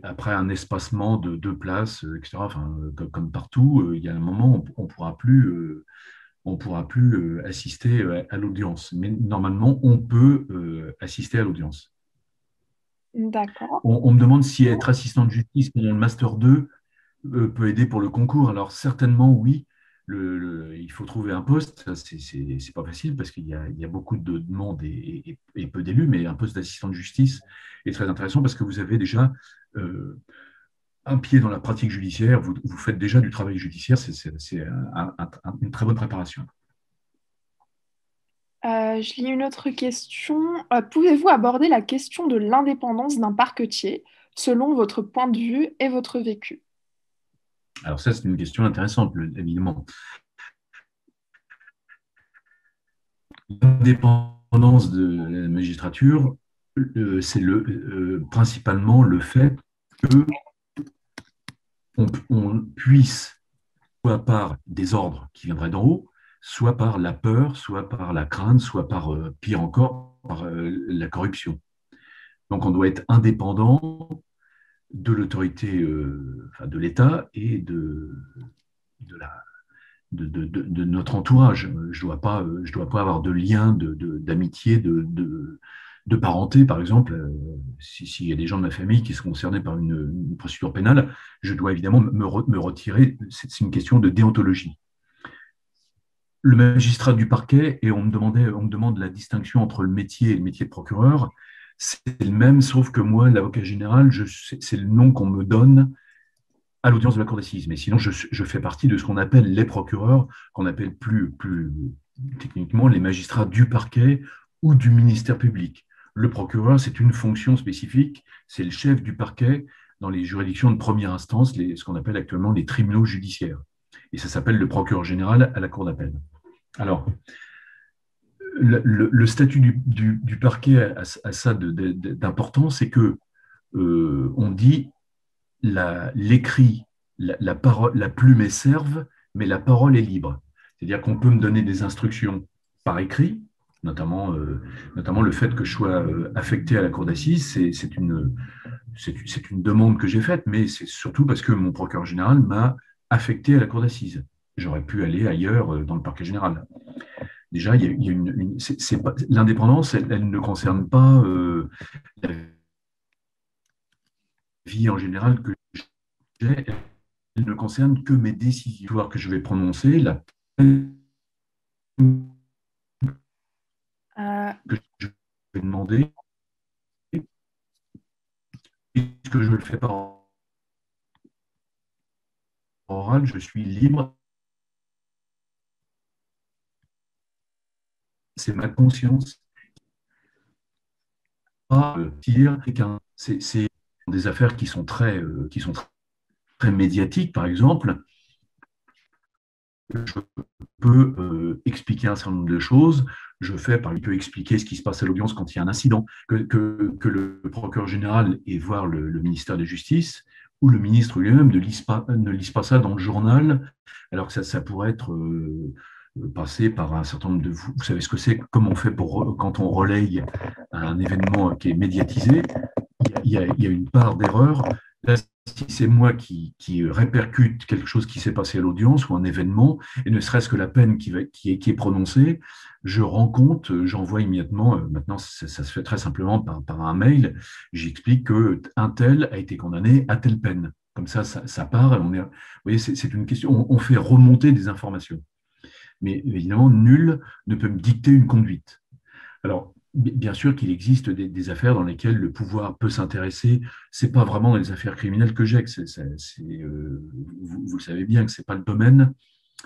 après un espacement de 2 places, etc., enfin, comme partout, il y a un moment où on ne pourra plus assister à l'audience. Mais normalement, on peut assister à l'audience. D'accord. On me demande si être assistant de justice pendant le Master 2 peut aider pour le concours. Alors, certainement, oui. Il faut trouver un poste. C'est pas facile parce qu'il y a beaucoup de demandes et peu d'élus, mais un poste d'assistant de justice est très intéressant parce que vous avez déjà un pied dans la pratique judiciaire, vous faites déjà du travail judiciaire, c'est une très bonne préparation. Je lis une autre question. Pouvez-vous aborder la question de l'indépendance d'un parquetier selon votre point de vue et votre vécu? Alors ça, c'est une question intéressante, évidemment. L'indépendance de la magistrature, c'est principalement le fait qu'on puisse, soit par des ordres qui viendraient d'en haut, soit par la peur, soit par la crainte, soit par, pire encore, par la corruption. Donc on doit être indépendant de l'autorité, de l'État et de notre entourage. Je dois pas avoir de lien d'amitié, de parenté, par exemple. S'il y a des gens de ma famille qui sont concernés par une procédure pénale, je dois évidemment me retirer. C'est une question de déontologie. Le magistrat du parquet, et on me demande la distinction entre le métier et le métier de procureur, c'est le même, sauf que moi, l'avocat général, c'est le nom qu'on me donne à l'audience de la cour d'assises. Mais sinon, je fais partie de ce qu'on appelle les procureurs, qu'on appelle plus techniquement les magistrats du parquet ou du ministère public. Le procureur, c'est une fonction spécifique, c'est le chef du parquet dans les juridictions de première instance, ce qu'on appelle actuellement les tribunaux judiciaires. Et ça s'appelle le procureur général à la cour d'appel. Alors, le statut du parquet a ça d'important, c'est que on dit l'écrit, la plume est serve, mais la parole est libre. C'est-à-dire qu'on peut me donner des instructions par écrit, notamment le fait que je sois affecté à la cour d'assises, c'est une demande que j'ai faite, mais c'est surtout parce que mon procureur général m'a affecté à la cour d'assises. J'aurais pu aller ailleurs dans le parquet général. Déjà, l'indépendance, elle ne concerne pas la vie en général que j'ai, elle ne concerne que mes décisions que je vais prononcer, la peine que je vais demander, puisque je le fais par oral, je suis libre. C'est ma conscience. C'est des affaires qui sont très médiatiques, par exemple. Je peux expliquer un certain nombre de choses. Je peux expliquer ce qui se passe à l'audience quand il y a un incident, que le procureur général ait voir le ministère de la Justice, ou le ministre lui-même ne lise pas ça dans le journal, alors que ça pourrait être passé par un certain nombre de... Vous savez ce que c'est, comment on fait quand on relaye un événement qui est médiatisé, il y a une part d'erreur. Là, si c'est moi qui répercute quelque chose qui s'est passé à l'audience ou un événement, et ne serait-ce que la peine qui est prononcée, je rends compte, j'envoie immédiatement, maintenant ça se fait très simplement par un mail, j'explique qu'un tel a été condamné à telle peine. Comme ça part, et vous voyez, c'est une question, on fait remonter des informations. Mais évidemment, nul ne peut me dicter une conduite. Alors, bien sûr qu'il existe des affaires dans lesquelles le pouvoir peut s'intéresser. Ce n'est pas vraiment dans les affaires criminelles que j'ai. Vous le savez bien que ce n'est pas le domaine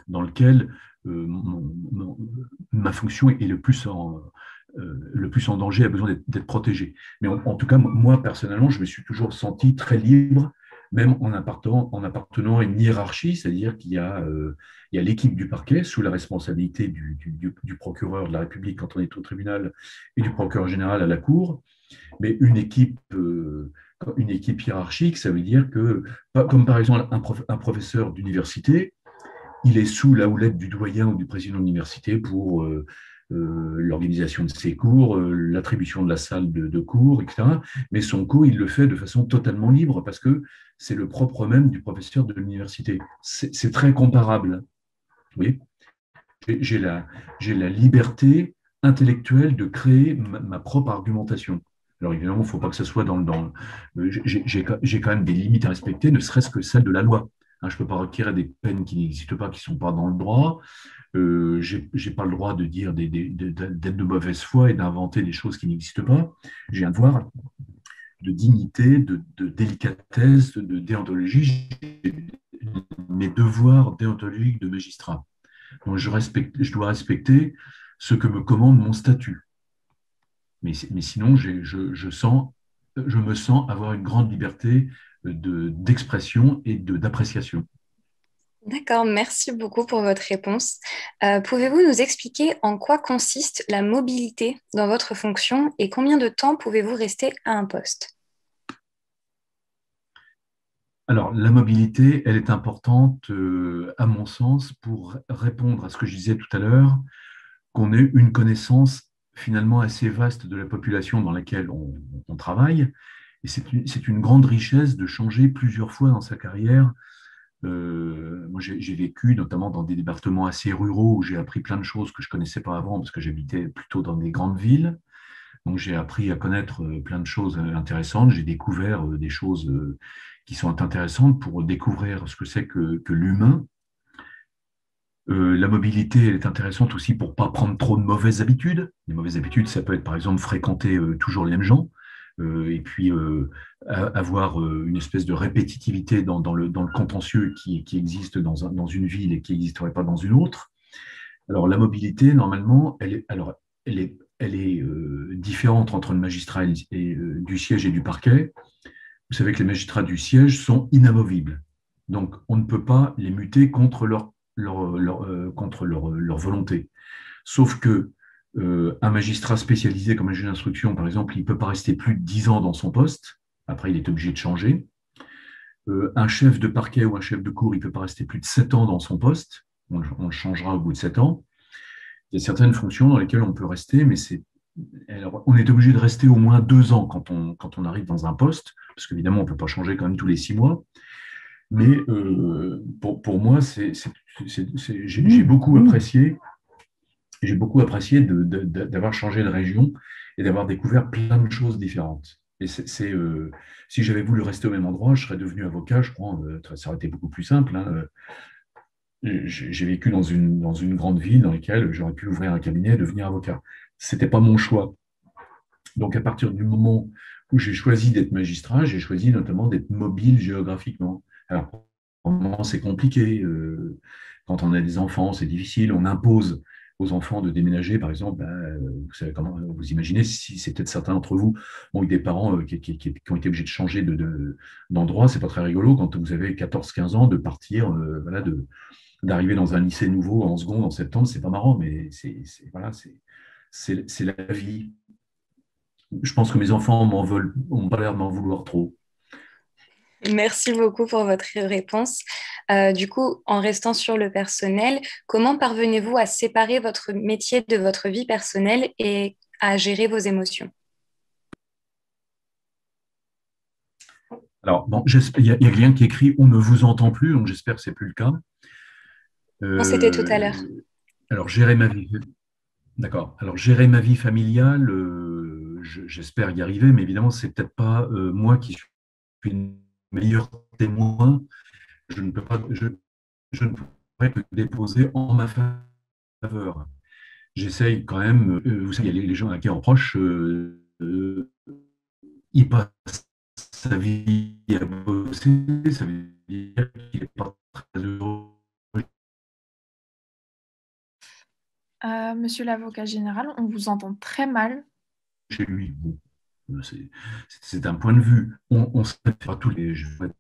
dans lequel ma fonction est le plus en danger, a besoin d'être protégée. Mais en tout cas, moi, personnellement, je me suis toujours senti très libre, même en appartenant à une hiérarchie, c'est-à-dire qu'il y a l'équipe du parquet sous la responsabilité du procureur de la République quand on est au tribunal et du procureur général à la cour, mais une équipe hiérarchique, ça veut dire que, comme par exemple un professeur d'université, il est sous la houlette du doyen ou du président de l'université pour l'organisation de ses cours, l'attribution de la salle de cours, etc. Mais son cours, il le fait de façon totalement libre parce que c'est le propre même du professeur de l'université. C'est très comparable. Oui. J'ai la liberté intellectuelle de créer ma propre argumentation. Alors évidemment, il ne faut pas que ce soit j'ai quand même des limites à respecter, ne serait-ce que celle de la loi. Je ne peux pas requérir des peines qui n'existent pas, qui ne sont pas dans le droit. Je n'ai pas le droit de dire d'être de mauvaise foi et d'inventer des choses qui n'existent pas. J'ai un devoir de dignité, de délicatesse, de déontologie, mes devoirs déontologiques de magistrat. Donc je dois respecter ce que me commande mon statut. Mais sinon, je me sens avoir une grande liberté d'expression et d'appréciation. D'accord, merci beaucoup pour votre réponse. Pouvez-vous nous expliquer en quoi consiste la mobilité dans votre fonction et combien de temps pouvez-vous rester à un poste? Alors, la mobilité, elle est importante, à mon sens, pour répondre à ce que je disais tout à l'heure, qu'on ait une connaissance finalement assez vaste de la population dans laquelle on travaille. Et c'est une grande richesse de changer plusieurs fois dans sa carrière. Moi, j'ai vécu notamment dans des départements assez ruraux où j'ai appris plein de choses que je ne connaissais pas avant parce que j'habitais plutôt dans des grandes villes. Donc, j'ai appris à connaître plein de choses intéressantes. J'ai découvert des choses qui sont intéressantes pour découvrir ce que c'est que l'humain. La mobilité, elle est intéressante aussi pour ne pas prendre trop de mauvaises habitudes. Les mauvaises habitudes, ça peut être par exemple fréquenter toujours les mêmes gens. Et puis avoir une espèce de répétitivité dans le contentieux qui existe dans une ville et qui n'existerait pas dans une autre. Alors la mobilité, normalement, elle est elle est différente entre le magistrat du siège et du parquet. Vous savez que les magistrats du siège sont inamovibles. Donc, on ne peut pas les muter contre leur volonté. Sauf que un magistrat spécialisé comme un juge d'instruction, par exemple, il ne peut pas rester plus de 10 ans dans son poste. Après, il est obligé de changer. Un chef de parquet ou un chef de cour, il ne peut pas rester plus de 7 ans dans son poste. On le changera au bout de 7 ans. Il y a certaines fonctions dans lesquelles on peut rester, mais alors, on est obligé de rester au moins 2 ans quand on arrive dans un poste, parce qu'évidemment, on ne peut pas changer quand même tous les 6 mois. Mais pour moi, j'ai beaucoup apprécié d'avoir changé de région et d'avoir découvert plein de choses différentes. Et si j'avais voulu rester au même endroit, je serais devenu avocat, je crois, ça aurait été beaucoup plus simple. Hein. J'ai vécu dans une grande ville dans laquelle j'aurais pu ouvrir un cabinet et devenir avocat. Ce n'était pas mon choix. Donc, à partir du moment où j'ai choisi d'être magistrat, j'ai choisi notamment d'être mobile géographiquement. Alors, pour moi, c'est compliqué. Quand on a des enfants, c'est difficile. On impose aux enfants de déménager, par exemple. Vous savez comment vous imaginez, si c'est peut-être certains d'entre vous ont eu des parents qui ont été obligés de changer d'endroit, c'est pas très rigolo quand vous avez 14-15 ans de partir, d'arriver dans un lycée nouveau en seconde, en septembre, c'est pas marrant, mais c'est la vie. Je pense que mes enfants n'ont pas l'air de m'en vouloir trop. Merci beaucoup pour votre réponse. Du coup, en restant sur le personnel, comment parvenez-vous à séparer votre métier de votre vie personnelle et à gérer vos émotions? Alors, bon, il y a quelqu'un qui écrit « On ne vous entend plus », donc j'espère que ce n'est plus le cas. C'était tout à l'heure. Alors, gérer ma vie. D'accord. Alors, gérer ma vie familiale, j'espère y arriver, mais évidemment, c'est peut-être pas moi qui suis le meilleur témoin. Je ne pourrais que déposer en ma faveur. J'essaye quand même, vous savez, il y a les gens à qui on reproche, il passe sa vie à bosser, ça veut dire qu'il n'est pas très heureux. Monsieur l'avocat général, on vous entend très mal. Chez lui, bon, c'est un point de vue. On se fait tous les jeux.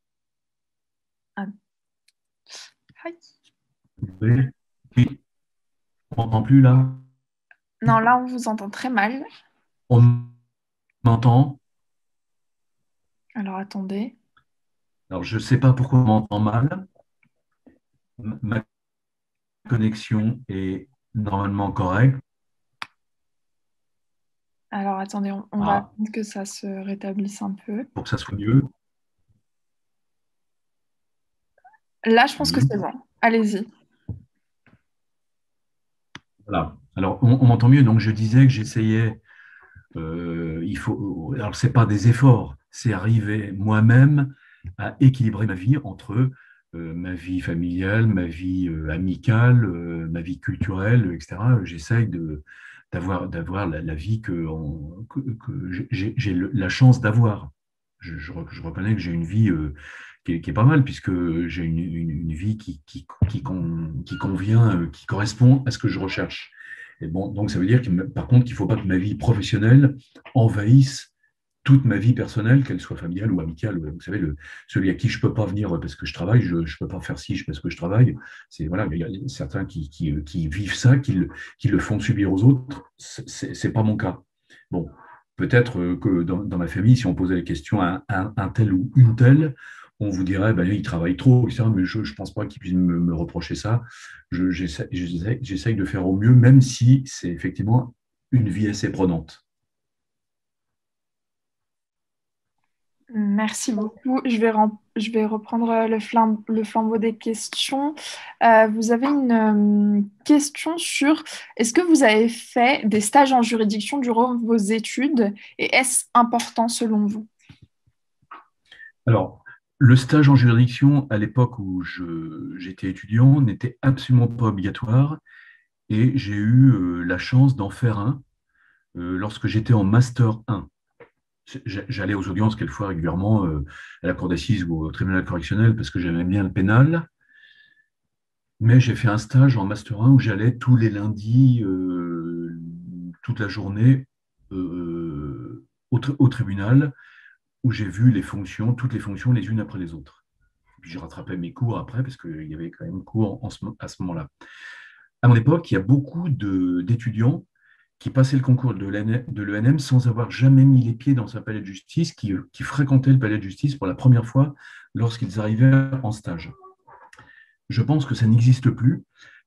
Ah. Oui. On m'entend plus là? Non, là, on vous entend très mal. On m'entend? Alors, attendez. Alors, je ne sais pas pourquoi on m'entend mal. Ma connexion est normalement correcte. Alors, attendez, on va attendre que ça se rétablisse un peu. Pour que ça soit mieux. Là, je pense que c'est bon. Allez-y. Voilà. Alors, on m'entend mieux. Donc, je disais que j'essayais. Alors, ce n'est pas des efforts, c'est arriver moi-même à équilibrer ma vie entre ma vie familiale, ma vie amicale, ma vie culturelle, etc. J'essaye d'avoir la vie que j'ai la chance d'avoir. Je reconnais que j'ai une vie qui est pas mal, puisque j'ai une vie qui convient, qui correspond à ce que je recherche. Et bon, donc ça veut dire par contre qu'il ne faut pas que ma vie professionnelle envahisse toute ma vie personnelle, qu'elle soit familiale ou amicale. Vous savez, celui à qui je ne peux pas venir parce que je travaille, je ne peux pas faire ci parce que je travaille. Voilà, il y a certains qui vivent ça, qui le font subir aux autres. Ce n'est pas mon cas. Bon, peut-être que dans ma famille, si on posait la question à un tel ou une telle, on vous dirait, il travaille trop, etc. Mais je ne pense pas qu'il puisse me reprocher ça. J'essaye de faire au mieux, même si c'est effectivement une vie assez prenante. Merci beaucoup. Je vais reprendre le flambeau des questions. Vous avez une question sur est-ce que vous avez fait des stages en juridiction durant vos études et est-ce important selon vous? Alors, le stage en juridiction, à l'époque où j'étais étudiant, n'était absolument pas obligatoire et j'ai eu la chance d'en faire un lorsque j'étais en Master 1. J'allais aux audiences quelquefois régulièrement à la cour d'assises ou au tribunal correctionnel parce que j'aimais bien le pénal. Mais j'ai fait un stage en Master 1 où j'allais tous les lundis toute la journée au tribunal, où j'ai vu toutes les fonctions les unes après les autres. Puis j'ai rattrapé mes cours après, parce qu'il y avait quand même cours à ce moment-là. À mon époque, il y a beaucoup d'étudiants qui passaient le concours de l'ENM sans avoir jamais mis les pieds dans un palais de justice, qui fréquentaient le palais de justice pour la première fois lorsqu'ils arrivaient en stage. Je pense que ça n'existe plus,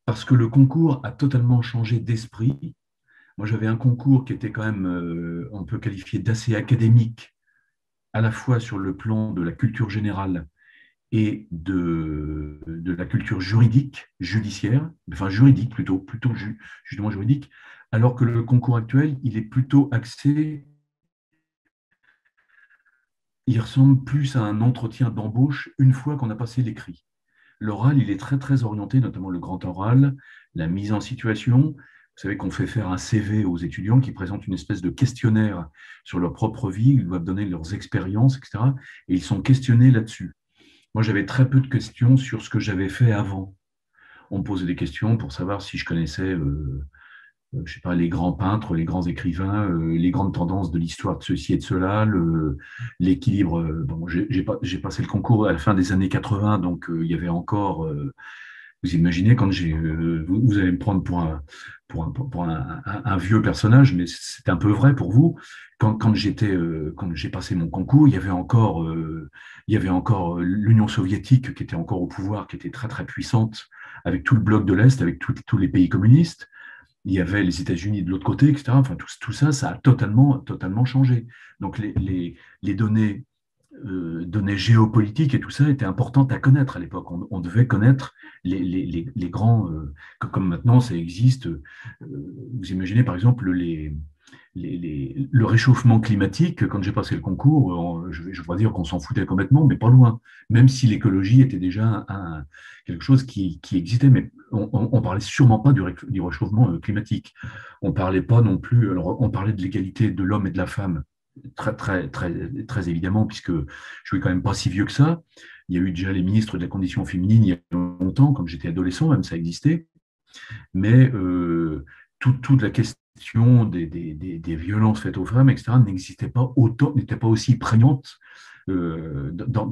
parce que le concours a totalement changé d'esprit. Moi, j'avais un concours qui était quand même, on peut qualifier d'assez académique, à la fois sur le plan de la culture générale et de la culture judiciaire, enfin juridique plutôt justement juridique, alors que le concours actuel, il est plutôt axé, il ressemble plus à un entretien d'embauche une fois qu'on a passé l'écrit. L'oral, il est très, très orienté, notamment le grand oral, la mise en situation. Vous savez qu'on fait faire un CV aux étudiants qui présentent une espèce de questionnaire sur leur propre vie, ils doivent donner leurs expériences, etc. Et ils sont questionnés là-dessus. Moi, j'avais très peu de questions sur ce que j'avais fait avant. On me posait des questions pour savoir si je connaissais, je sais pas, les grands peintres, les grands écrivains, les grandes tendances de l'histoire de ceci et de cela, l'équilibre. Bon, j'ai passé le concours à la fin des années 80, donc il y avait encore. Vous imaginez, quand vous allez me prendre pour un vieux personnage, mais c'est un peu vrai pour vous. Quand j'ai passé mon concours, il y avait encore l'Union soviétique qui était encore au pouvoir, qui était très très puissante, avec tout le bloc de l'Est, avec tous les pays communistes. Il y avait les États-Unis de l'autre côté, etc. Enfin, tout ça, ça a totalement changé. Donc les données géopolitiques et tout ça étaient importantes à connaître à l'époque. On devait connaître les grands, comme maintenant ça existe. Vous imaginez par exemple le réchauffement climatique. Quand j'ai passé le concours, je dois dire qu'on s'en foutait complètement, mais pas loin. Même si l'écologie était déjà quelque chose qui existait, mais on parlait sûrement pas du réchauffement climatique. On parlait pas non plus. Alors on parlait de l'égalité de l'homme et de la femme, très, très, très, très évidemment, puisque je suis quand même pas si vieux que ça. Il y a eu déjà les ministres de la condition féminine il y a longtemps, quand j'étais adolescent, même ça existait. Mais toute la question des violences faites aux femmes, etc., n'était pas aussi prégnante dans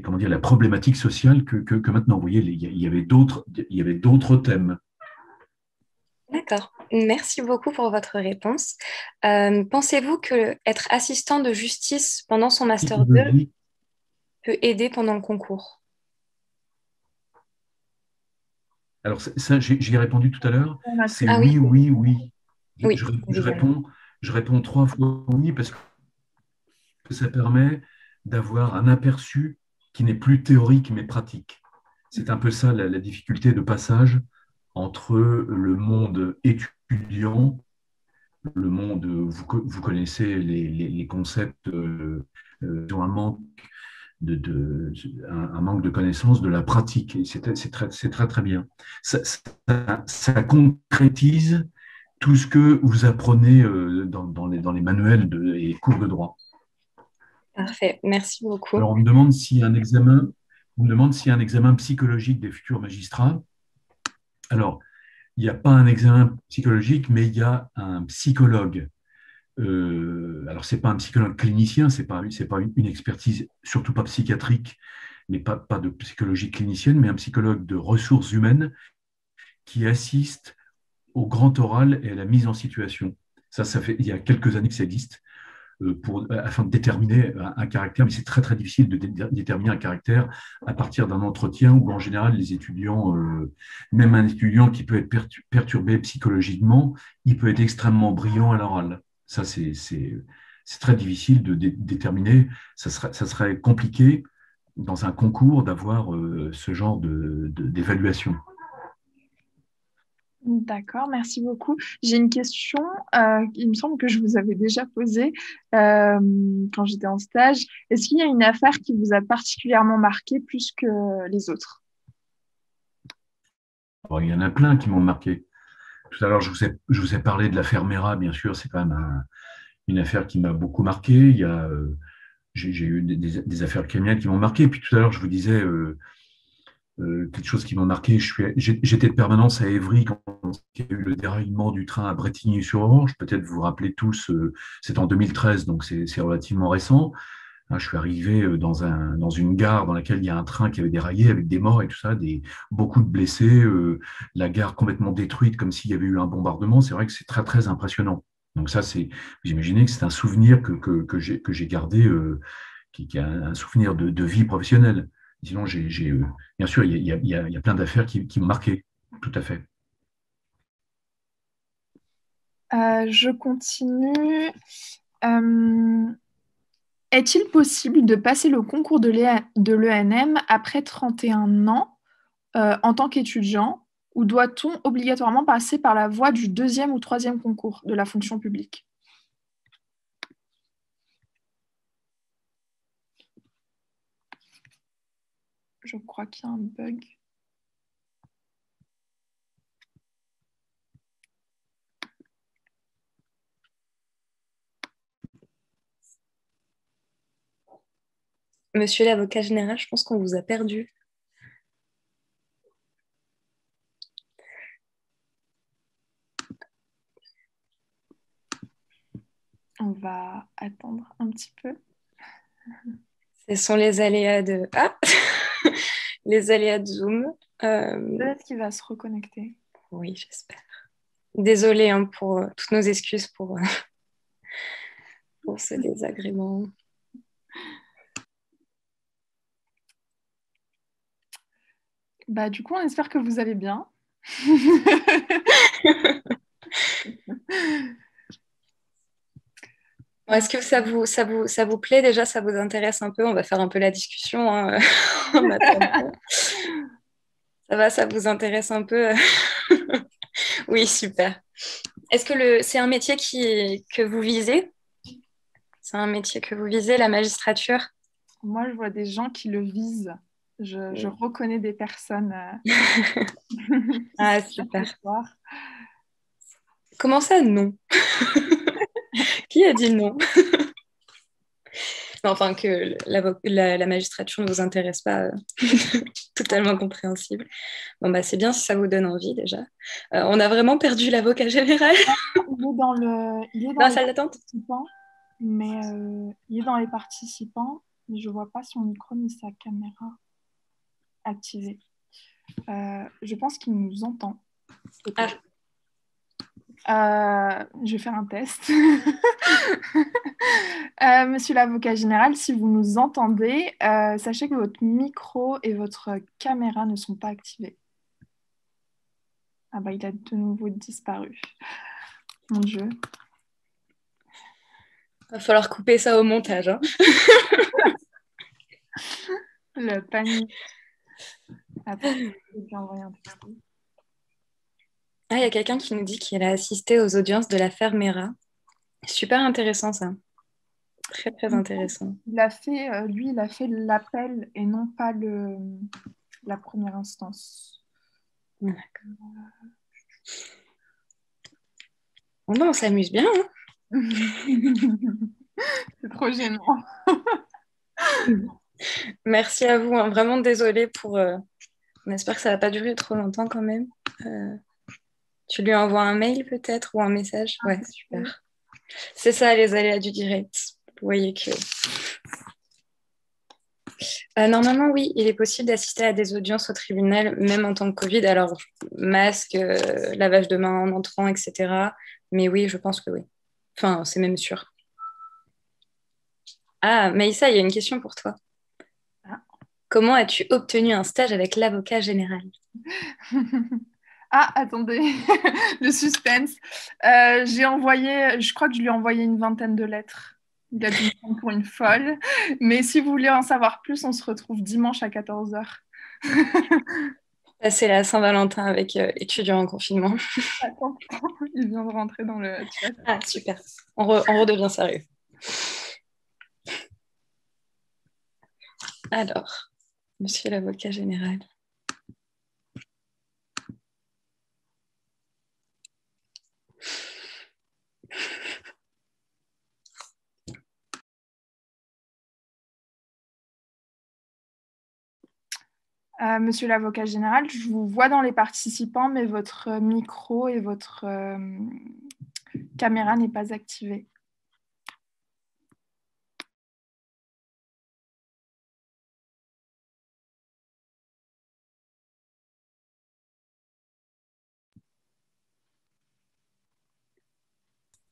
comment dire, la problématique sociale que maintenant. Vous voyez, il y avait d'autres thèmes. D'accord. Merci beaucoup pour votre réponse. Pensez-vous que être assistant de justice pendant son Master 2 peut aider pendant le concours? Alors ça, j'y ai répondu tout à l'heure. C'est oui. Oui. Oui, Je réponds 3 fois oui, parce que ça permet d'avoir un aperçu qui n'est plus théorique mais pratique. C'est un peu ça la difficulté de passage entre le monde étudiant, le monde, vous connaissez les concepts, ont un manque de connaissance de la pratique. Et c'est très, très bien. Ça concrétise tout ce que vous apprenez dans les manuels et cours de droit. Parfait, merci beaucoup. Alors, on me demande s'il y a un examen psychologique des futurs magistrats. Alors, il n'y a pas un examen psychologique, mais il y a un psychologue. Alors, ce n'est pas un psychologue clinicien, ce n'est pas une expertise, surtout pas psychiatrique, mais pas de psychologie clinicienne, mais un psychologue de ressources humaines qui assiste au grand oral et à la mise en situation. Ça fait il y a quelques années que ça existe, afin de déterminer un caractère, mais c'est très très difficile de déterminer un caractère à partir d'un entretien où en général les étudiants, même un étudiant qui peut être perturbé psychologiquement, il peut être extrêmement brillant à l'oral. Ça c'est très difficile de déterminer. Ça serait compliqué dans un concours d'avoir ce genre d'évaluation. D'accord, merci beaucoup. J'ai une question, il me semble que je vous avais déjà posée quand j'étais en stage. Est-ce qu'il y a une affaire qui vous a particulièrement marqué plus que les autres? Bon, il y en a plein qui m'ont marqué. Tout à l'heure, je vous ai parlé de l'affaire Mera, bien sûr, c'est quand même une affaire qui m'a beaucoup marqué. J'ai eu des affaires criminelles qui m'ont marqué. Puis tout à l'heure, je vous disais, quelque chose qui m'a marqué. J'étais de permanence à Évry quand il y a eu le déraillement du train à Brétigny-sur-Orge. Peut-être vous vous rappelez tous, c'est en 2013, donc c'est relativement récent. Hein, je suis arrivé dans une gare dans laquelle il y a un train qui avait déraillé avec des morts et tout ça, beaucoup de blessés, la gare complètement détruite comme s'il y avait eu un bombardement. C'est vrai que c'est très, très impressionnant. Donc ça, vous imaginez que c'est un souvenir que j'ai gardé, qui est un souvenir de vie professionnelle. Sinon, bien sûr, il y a plein d'affaires qui m'ont marqué, tout à fait. Je continue. Est-il possible de passer le concours de l'ENM après 31 ans en tant qu'étudiant, ou doit-on obligatoirement passer par la voie du deuxième ou troisième concours de la fonction publique? Je crois qu'il y a un bug. Monsieur l'avocat général, je pense qu'on vous a perdu. On va attendre un petit peu. Ce sont les aléas de... Ah les aléas de Zoom. Peut-être qu'il va se reconnecter. Oui, j'espère. Désolée hein, pour toutes nos excuses pour ce désagrément. Bah, du coup, on espère que vous allez bien. Est-ce que ça vous plaît déjà, ça vous intéresse un peu? On va faire un peu la discussion hein, en attendant. Ça va, ça vous intéresse un peu? Oui, super. Est-ce que c'est un métier que vous visez? C'est un métier que vous visez, la magistrature? Moi, je vois des gens qui le visent. Je reconnais des personnes. Ah, super. Comment ça, non? Qui a dit non? Enfin, que la magistrature ne vous intéresse pas, totalement compréhensible. Bon, bah, c'est bien si ça vous donne envie déjà. On a vraiment perdu l'avocat général. Il est dans la salle d'attente. Mais il est dans les participants, mais je ne vois pas son micro ni sa caméra activée. Je pense qu'il nous entend. Je vais faire un test. Monsieur l'avocat général, si vous nous entendez, sachez que votre micro et votre caméra ne sont pas activés. Ah bah il a de nouveau disparu. Mon Dieu. Il va falloir couper ça au montage. Hein. Le panique. Attends, je vais lui envoyer un texto. Ah, il y a quelqu'un qui nous dit qu'il a assisté aux audiences de l'affaire Mera. Super intéressant ça. Très, très intéressant. Il a fait l'appel et non pas la première instance. D'accord. Bon, ben, on s'amuse bien. Hein. C'est trop gênant. Merci à vous. Hein. Vraiment désolée pour... On espère que ça ne va pas durer trop longtemps quand même. Tu lui envoies un mail peut-être ou un message? Ouais, super. C'est ça les aléas du direct. Vous voyez que... normalement, oui, il est possible d'assister à des audiences au tribunal, même en tant que Covid. Alors, masque, lavage de main en entrant, etc. Mais oui, je pense que oui. Enfin, c'est même sûr. Ah, Maïssa, il y a une question pour toi. Ah. Comment as-tu obtenu un stage avec l'avocat général? Ah, attendez, le suspense. Je crois que je lui ai envoyé une vingtaine de lettres. Il a dû me prendre pour une folle. Mais si vous voulez en savoir plus, on se retrouve dimanche à 14h. C'est la Saint-Valentin avec étudiants en confinement. Attends, il vient de rentrer dans le chat. Ah, super. On redevient sérieux. Alors, monsieur l'avocat général. Monsieur l'avocat général, je vous vois dans les participants, mais votre micro et votre caméra n'est pas activée.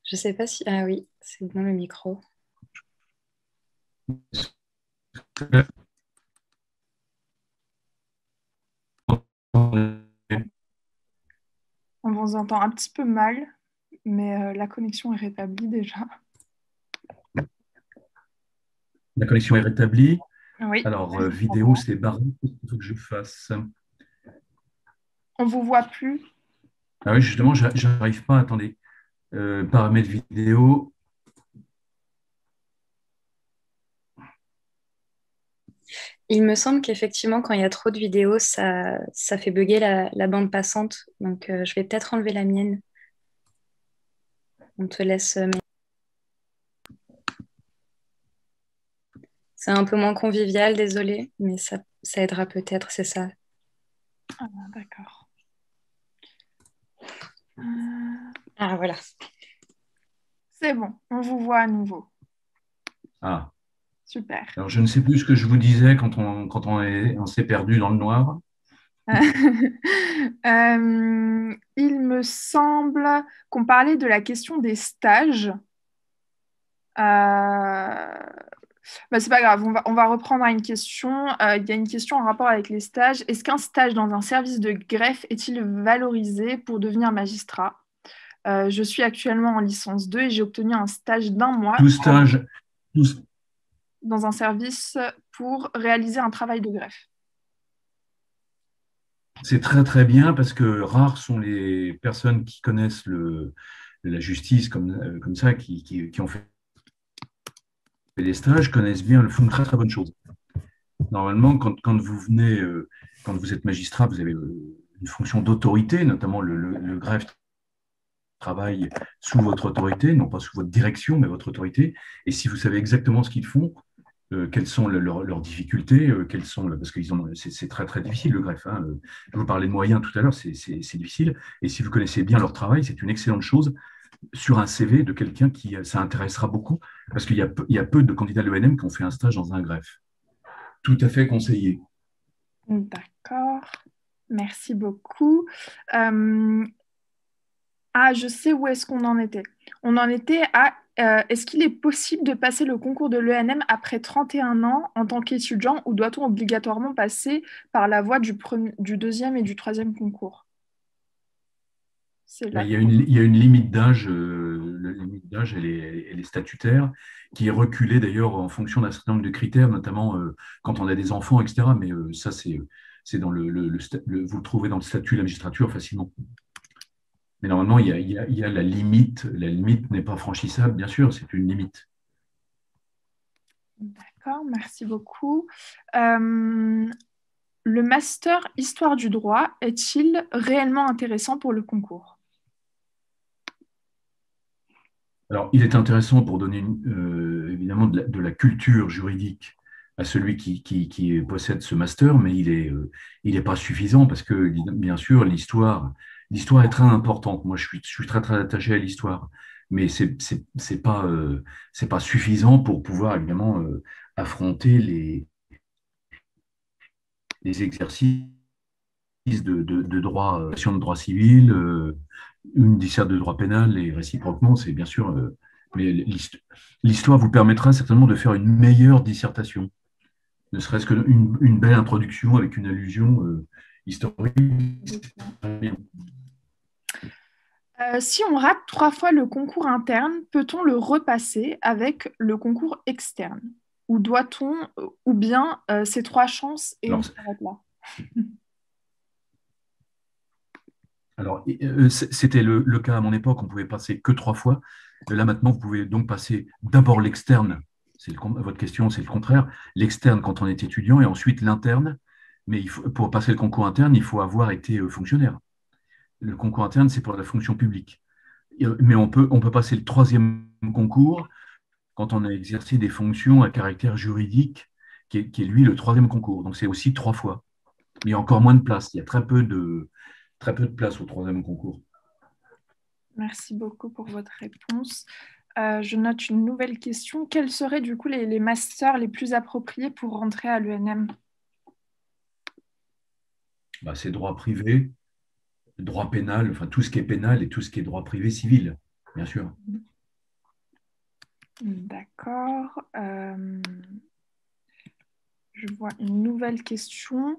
Je ne sais pas si... Ah oui, c'est bon le micro. On vous entend un petit peu mal, mais la connexion est rétablie déjà. La connexion est rétablie. Oui. Alors, vidéo, c'est barré. Qu'est-ce qu'il faut que je fasse? On ne vous voit plus. Ah oui, justement, j'arrive pas. Attendez. Paramètres vidéo. Il me semble qu'effectivement, quand il y a trop de vidéos, ça fait bugger la bande passante. Donc, je vais peut-être enlever la mienne. On te laisse... C'est un peu moins convivial, désolé, mais ça aidera peut-être, c'est ça. Ah, d'accord. Ah, voilà. C'est bon, on vous voit à nouveau. Ah. Super. Alors, je ne sais plus ce que je vous disais quand on s'est perdu dans le noir. Il me semble qu'on parlait de la question des stages. C'est pas grave, on va reprendre à une question. Il y a une question en rapport avec les stages. Est-ce qu'un stage dans un service de greffe est-il valorisé pour devenir magistrat? Je suis actuellement en licence 2 et j'ai obtenu un stage d'1 mois dans un service pour réaliser un travail de greffe. C'est très très bien parce que rares sont les personnes qui connaissent la justice comme ça, qui ont fait des stages, connaissent bien, font de très très bonnes choses. Normalement, quand vous venez, quand vous êtes magistrat, vous avez une fonction d'autorité, notamment le greffe travaille sous votre autorité, non pas sous votre direction, mais votre autorité. Et si vous savez exactement ce qu'ils font, quelles sont leurs difficultés, parce que c'est très très difficile le greffe. Hein. Je vous parlais de moyens tout à l'heure, c'est difficile. Et si vous connaissez bien leur travail, c'est une excellente chose sur un CV de quelqu'un qui ça intéressera beaucoup, parce qu'il y a peu de candidats de l'ENM qui ont fait un stage dans un greffe. Tout à fait conseillé. D'accord, merci beaucoup. Je sais où est-ce qu'on en était. On en était à est-ce qu'il est possible de passer le concours de l'ENM après 31 ans en tant qu'étudiant ou doit-on obligatoirement passer par la voie du deuxième et du troisième concours? Il y a une limite d'âge, la limite d'âge, elle est statutaire, qui est reculée d'ailleurs en fonction d'un certain nombre de critères, notamment quand on a des enfants, etc. Mais ça, c'est dans vous le trouvez dans le statut de la magistrature facilement. Mais normalement, il y a la limite. La limite n'est pas franchissable, bien sûr, c'est une limite. D'accord, merci beaucoup. Le master Histoire du droit est-il réellement intéressant pour le concours? Alors, il est intéressant pour donner évidemment de la culture juridique à celui qui possède ce master, mais il est pas suffisant parce que, bien sûr, l'histoire est très importante. Moi, je suis très, très attaché à l'histoire, mais c'est pas suffisant pour pouvoir, évidemment, affronter les exercices de droit, de droit civil, une disserte de droit pénal et réciproquement, c'est bien sûr. Mais l'histoire vous permettra certainement de faire une meilleure dissertation, ne serait-ce qu'une belle introduction avec une allusion historique. Si on rate 3 fois le concours interne, peut-on le repasser avec le concours externe? Ou doit-on, ou bien c'est 3 chances et on s'arrête là? Alors, c'était le cas à mon époque, on pouvait passer que 3 fois. Là, maintenant, vous pouvez donc passer d'abord l'externe. Votre question, c'est le contraire. L'externe quand on est étudiant et ensuite l'interne. Mais pour passer le concours interne, il faut avoir été fonctionnaire. Le concours interne, c'est pour la fonction publique. Mais on peut passer le 3e concours quand on a exercé des fonctions à caractère juridique, qui est lui le 3e concours. Donc, c'est aussi 3 fois. Il y a encore moins de place. Il y a très peu de place au troisième concours. Merci beaucoup pour votre réponse. Je note une nouvelle question. Quels seraient du coup les masters les plus appropriés pour rentrer à l'ENM? Bah, c'est droit privé, droit pénal, enfin tout ce qui est pénal et tout ce qui est droit privé civil, bien sûr. D'accord. Je vois une nouvelle question.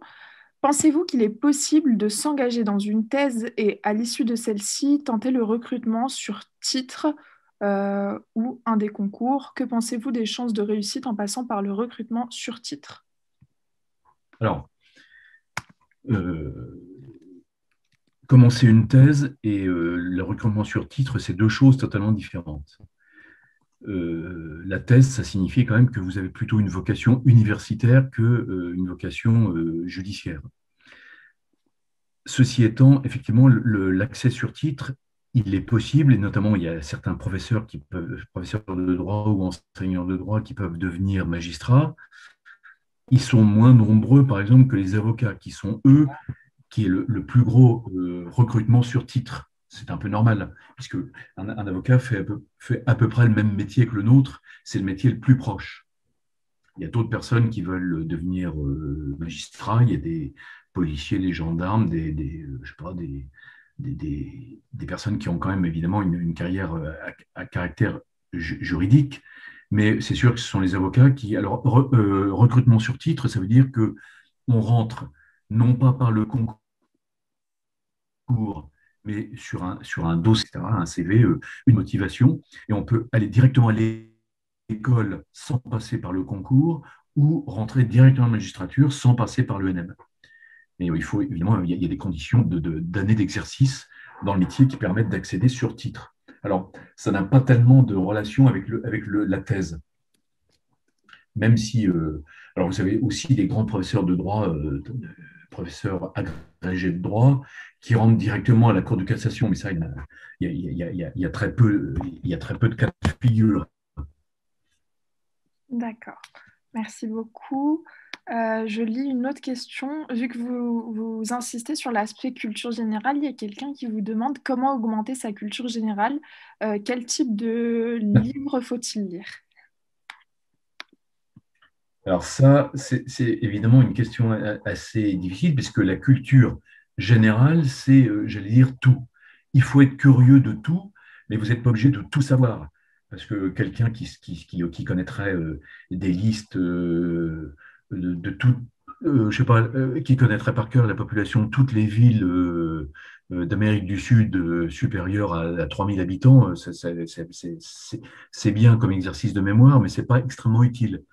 Pensez-vous qu'il est possible de s'engager dans une thèse et, à l'issue de celle-ci, tenter le recrutement sur titre ou un des concours? Que pensez-vous des chances de réussite en passant par le recrutement sur titre? Alors, commencer une thèse et le recrutement sur titre, c'est deux choses totalement différentes. La thèse, ça signifie quand même que vous avez plutôt une vocation universitaire qu'une vocation judiciaire. Ceci étant, effectivement, l'accès sur titre, il est possible, et notamment il y a certains professeurs professeurs de droit ou enseignants de droit qui peuvent devenir magistrats. Ils sont moins nombreux, par exemple, que les avocats, qui sont eux, qui est le plus gros recrutement sur titre. C'est un peu normal, puisque un avocat fait à peu près le même métier que le nôtre, c'est le métier le plus proche. Il y a d'autres personnes qui veulent devenir magistrats, il y a des policiers, des gendarmes, je sais pas, des personnes qui ont quand même évidemment une carrière à caractère juridique, mais c'est sûr que ce sont les avocats qui... Alors, recrutement sur titre, ça veut dire qu'on rentre non pas par le concours, mais sur un dossier, etc., un CV, une motivation, et on peut aller directement à l'école sans passer par le concours ou rentrer directement en magistrature sans passer par l'ENM. Mais il faut évidemment, il y a des conditions d'années d'exercice dans le métier qui permettent d'accéder sur titre. Alors, ça n'a pas tellement de relation avec la thèse. Même si, alors vous avez aussi des grands professeurs de droit, professeurs agrégés de droit, qui rentrent directement à la Cour de cassation, mais ça, il y a très peu de cas de figure. D'accord. Merci beaucoup. Je lis une autre question. Vu que vous insistez sur l'aspect culture générale, il y a quelqu'un qui vous demande comment augmenter sa culture générale. Quel type de livre faut-il lire? Alors ça, c'est évidemment une question assez difficile, puisque la culture générale, c'est, j'allais dire, tout. Il faut être curieux de tout, mais vous n'êtes pas obligé de tout savoir. Parce que quelqu'un qui connaîtrait des listes de tout, je sais pas, qui connaîtrait par cœur la population de toutes les villes d'Amérique du Sud supérieures à 3000 habitants, c'est bien comme exercice de mémoire, mais ce n'est pas extrêmement utile.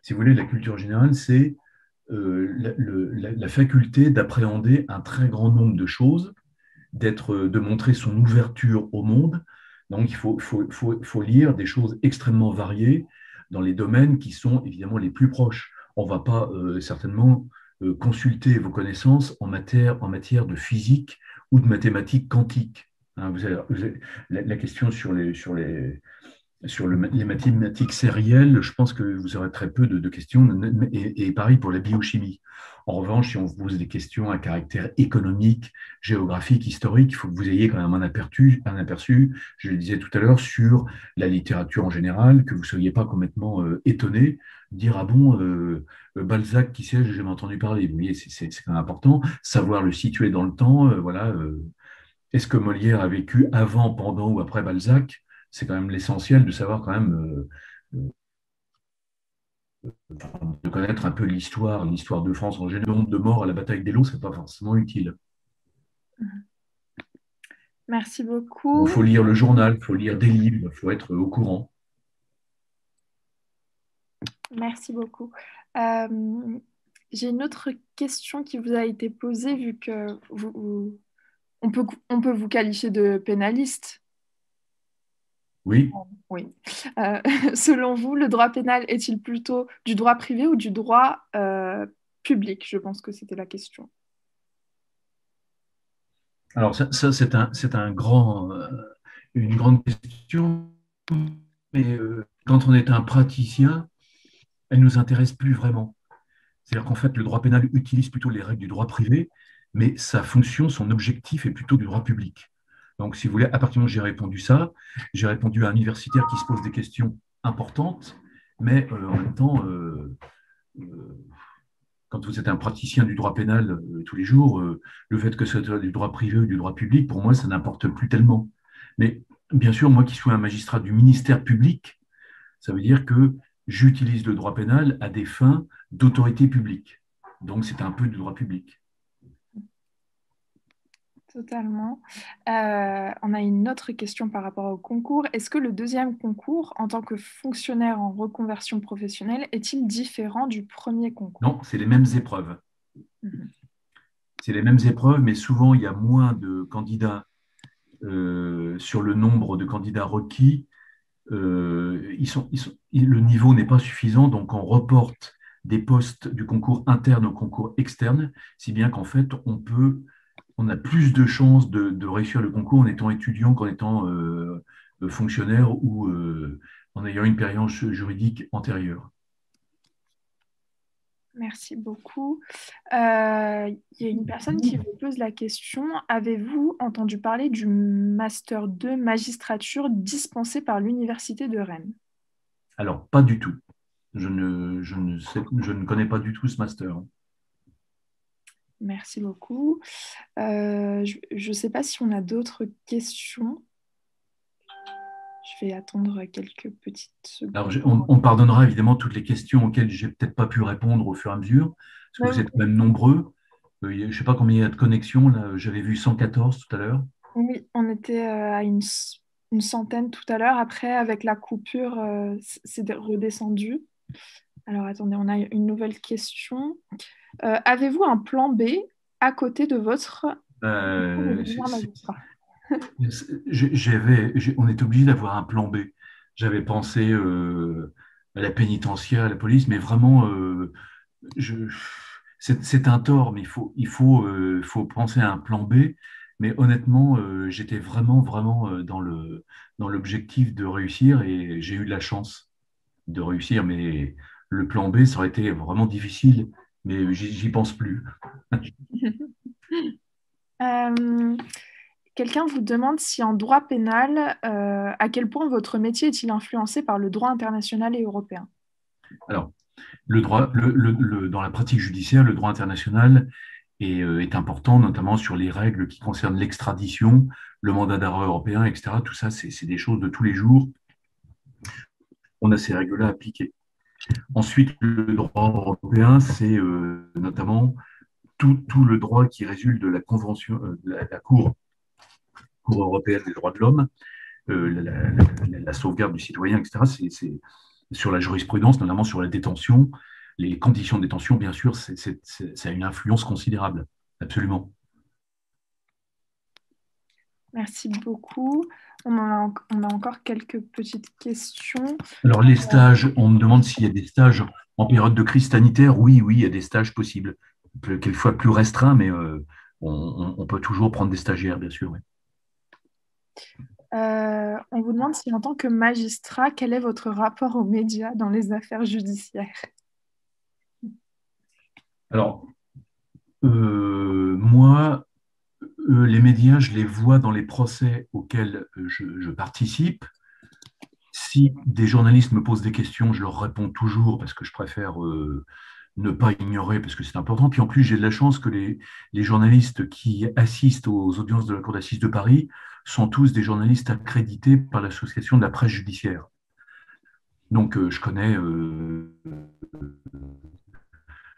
Si vous voulez, la culture générale, c'est la faculté d'appréhender un très grand nombre de choses, de montrer son ouverture au monde. Donc, faut lire des choses extrêmement variées dans les domaines qui sont évidemment les plus proches. On ne va pas certainement consulter vos connaissances en matière de physique ou de mathématiques quantiques. Hein, la question sur les mathématiques sérielles, je pense que vous aurez très peu de questions, et pareil pour la biochimie. En revanche, si on vous pose des questions à caractère économique, géographique, historique, il faut que vous ayez quand même un aperçu, je le disais tout à l'heure, sur la littérature en général, que vous ne soyez pas complètement étonné, dire ah bon, Balzac, qui c'est, j'ai jamais entendu parler. Vous voyez, c'est quand même important, savoir le situer dans le temps, voilà. Est-ce que Molière a vécu avant, pendant ou après Balzac? C'est quand même l'essentiel de savoir quand même de connaître un peu l'histoire de France en général. Le nombre de morts à la bataille d'Eylau, c'est pas forcément utile. Merci Bon, beaucoup. faut lire le journal, faut lire des livres, faut être au courant. Merci beaucoup. J'ai une autre question qui vous a été posée, vu que on peut vous qualifier de pénaliste. Oui. Oui. Selon vous, le droit pénal est-il plutôt du droit privé ou du droit public? Je pense que c'était la question. Alors ça c'est une grande question, mais quand on est un praticien, elle nous intéresse plus vraiment. C'est-à-dire qu'en fait, le droit pénal utilise plutôt les règles du droit privé, mais sa fonction, son objectif est plutôt du droit public. Donc, si vous voulez, à partir du moment où j'ai répondu ça, j'ai répondu à un universitaire qui se pose des questions importantes, mais en même temps, euh, quand vous êtes un praticien du droit pénal tous les jours, le fait que ce soit du droit privé ou du droit public, pour moi, ça n'importe plus tellement. Mais bien sûr, moi qui suis un magistrat du ministère public, ça veut dire que j'utilise le droit pénal à des fins d'autorité publique. Donc, c'est un peu du droit public. Totalement. On a une autre question par rapport au concours. Est-ce que le deuxième concours, en tant que fonctionnaire en reconversion professionnelle, est-il différent du premier concours? Non, c'est les mêmes épreuves. Mhm. C'est les mêmes épreuves, mais souvent, il y a moins de candidats sur le nombre de candidats requis. Le niveau n'est pas suffisant, donc on reporte des postes du concours interne au concours externe, si bien qu'en fait, on a plus de chances de réussir le concours en étant étudiant qu'en étant fonctionnaire ou en ayant une période juridique antérieure. Merci beaucoup. Il y a une personne qui vous pose la question, avez-vous entendu parler du Master 2 magistrature dispensé par l'Université de Rennes? Alors, pas du tout. Je ne connais pas du tout ce master. Merci beaucoup. Je ne sais pas si on a d'autres questions. Je vais attendre quelques petites secondes. Alors, on pardonnera évidemment toutes les questions auxquelles j'ai peut-être pas pu répondre au fur et à mesure, parce que vous êtes quand même nombreux. Je ne sais pas combien il y a de connexions. Là, j'avais vu 114 tout à l'heure. Oui, on était à une centaine tout à l'heure. Après, avec la coupure, c'est redescendu. Alors, attendez, on a une nouvelle question. Avez-vous un plan B à côté de votre magistrat? On était obligé d'avoir un plan B. J'avais pensé à la pénitentiaire, à la police, mais vraiment, c'est un tort, mais faut penser à un plan B. Mais honnêtement, j'étais vraiment dans l'objectif de réussir et j'ai eu de la chance de réussir. Mais le plan B, ça aurait été vraiment difficile, mais j'y pense plus. Quelqu'un vous demande si en droit pénal, à quel point votre métier est-il influencé par le droit international et européen? Alors, le droit, dans la pratique judiciaire, le droit international est important, notamment sur les règles qui concernent l'extradition, le mandat d'arrêt européen, etc. Tout ça, c'est des choses de tous les jours. On a ces règles-là appliquées. Ensuite, le droit européen, c'est notamment tout le droit qui résulte de la Convention, de la Cour européenne des droits de l'homme, la sauvegarde du citoyen, etc. C'est sur la jurisprudence, notamment sur la détention, les conditions de détention, bien sûr, ça a une influence considérable, absolument. Merci beaucoup. On a encore quelques petites questions. Alors, les stages, on me demande s'il y a des stages en période de crise sanitaire. Oui, il y a des stages possibles, quelquefois plus restreints, mais on peut toujours prendre des stagiaires, bien sûr. Oui. On vous demande si, en tant que magistrat, quel est votre rapport aux médias dans les affaires judiciaires? Alors, moi, les médias, je les vois dans les procès auxquels je participe. Si des journalistes me posent des questions, je leur réponds toujours parce que je préfère ne pas ignorer parce que c'est important. Puis en plus, j'ai de la chance que les journalistes qui assistent aux audiences de la Cour d'assises de Paris sont tous des journalistes accrédités par l'Association de la presse judiciaire. Donc, je connais,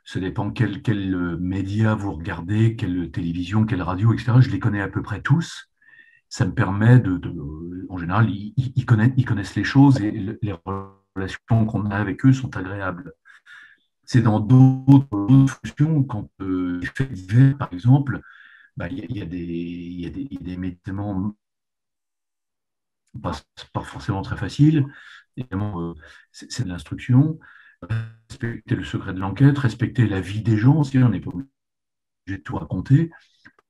ça dépend quel média vous regardez, quelle télévision, quelle radio, etc. Je les connais à peu près tous. Ça me permet en général, ils connaissent les choses et les relations qu'on a avec eux sont agréables. C'est dans d'autres fonctions, quand les faits divers, par exemple, il y a des médicaments pas forcément très faciles. Évidemment, c'est de l'instruction. Respecter le secret de l'enquête, respecter la vie des gens aussi, on n'est pas obligé de tout raconter.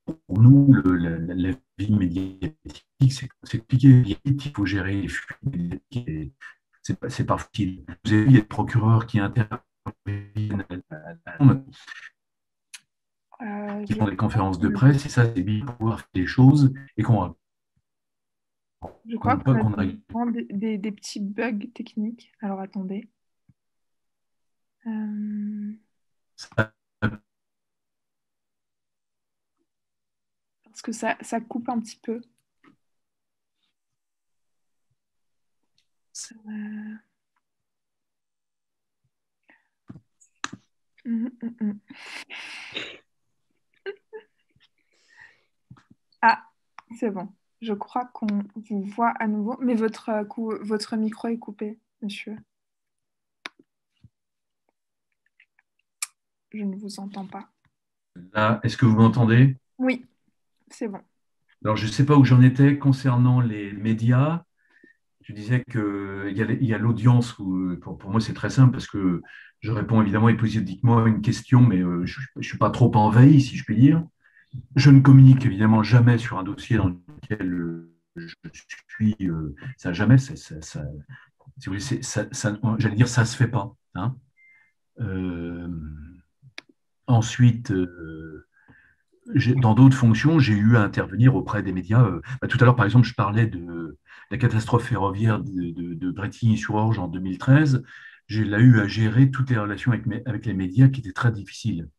Pour nous, la vie médiatique, c'est compliqué. Il faut gérer les flux médiatiques. C'est pas facile. Vous avez des procureurs qui interviennent qui font des conférences de presse, et ça, c'est bien pour pouvoir faire des choses et je crois qu'on a qu'on a. des petits bugs techniques. Alors attendez. Parce que ça coupe un petit peu. Ah, c'est bon. Je crois qu'on vous voit à nouveau, mais votre micro est coupé, monsieur. Je ne vous entends pas. Là, est-ce que vous m'entendez? Oui, c'est bon. Alors, je ne sais pas où j'en étais concernant les médias. Je disais qu'il y a l'audience où, pour moi, c'est très simple parce que je réponds évidemment hypothétiquement à une question, mais je ne suis pas trop en veille, si je puis dire. Je ne communique évidemment jamais sur un dossier dans lequel je suis. Ça jamais, si vous voulez, j'allais dire, ça ne se fait pas. Hein. Ensuite, dans d'autres fonctions, j'ai eu à intervenir auprès des médias. Tout à l'heure, par exemple, je parlais de la catastrophe ferroviaire de Brétigny-sur-Orge en 2013. J'ai là eu à gérer toutes les relations avec les médias qui étaient très difficiles.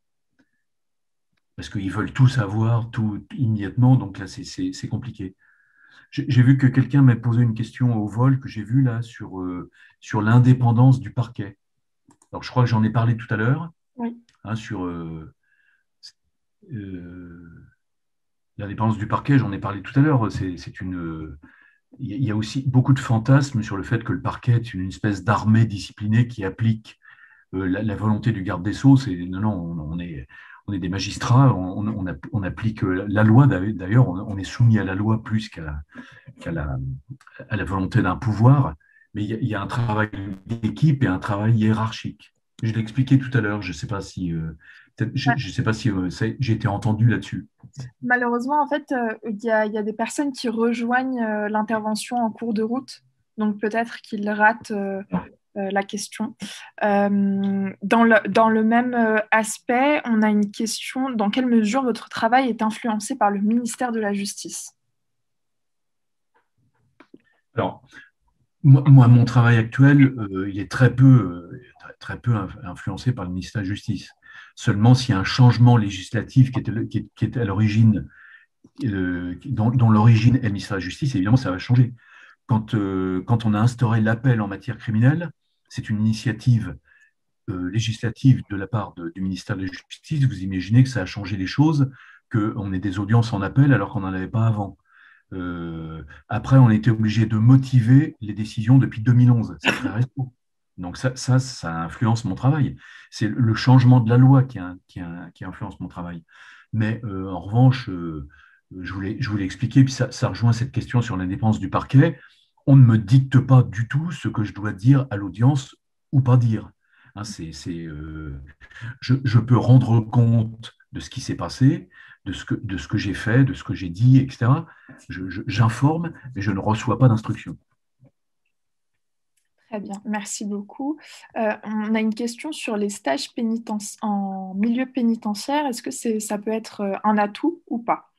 Parce qu'ils veulent tout savoir, tout immédiatement, donc là, c'est compliqué. J'ai vu que quelqu'un m'a posé une question au vol que j'ai vue là sur l'indépendance du parquet. Alors, je crois que j'en ai parlé tout à l'heure, Oui. sur l'indépendance du parquet, j'en ai parlé tout à l'heure. Il y a aussi beaucoup de fantasmes sur le fait que le parquet est une espèce d'armée disciplinée qui applique la volonté du garde des Sceaux. Non, on est des magistrats, on applique la loi. D'ailleurs, on est soumis à la loi plus qu'à la volonté d'un pouvoir. Mais il y a un travail d'équipe et un travail hiérarchique. Je l'ai expliqué tout à l'heure. Je ne sais pas si, je sais pas si j'ai été entendu là-dessus. Malheureusement, en fait, il y a des personnes qui rejoignent l'intervention en cours de route. Donc peut-être qu'ils ratent la question. Dans le même aspect, on a une question. Dans quelle mesure votre travail est influencé par le ministère de la Justice? Alors, moi, mon travail actuel, il est très peu influencé par le ministère de la Justice. Seulement s'il y a un changement législatif qui est à l'origine, dont l'origine est le ministère de la Justice, évidemment, ça va changer. Quand on a instauré l'appel en matière criminelle, c'est une initiative législative de la part du ministère de la Justice. Vous imaginez que ça a changé les choses, qu'on ait des audiences en appel alors qu'on n'en avait pas avant. Après, on était obligé de motiver les décisions depuis 2011. C'est très récent. Donc ça influence mon travail. C'est le changement de la loi qui influence mon travail. Mais en revanche, je voulais expliquer, puis ça rejoint cette question sur l'indépendance du parquet. On ne me dicte pas du tout ce que je dois dire à l'audience ou pas dire. Hein, je peux rendre compte de ce qui s'est passé, de ce que j'ai fait, de ce que j'ai dit, etc. J'informe, mais je ne reçois pas d'instruction. Très bien, merci beaucoup. On a une question sur les stages en milieu pénitentiaire. Est-ce que ça peut être un atout ou pas?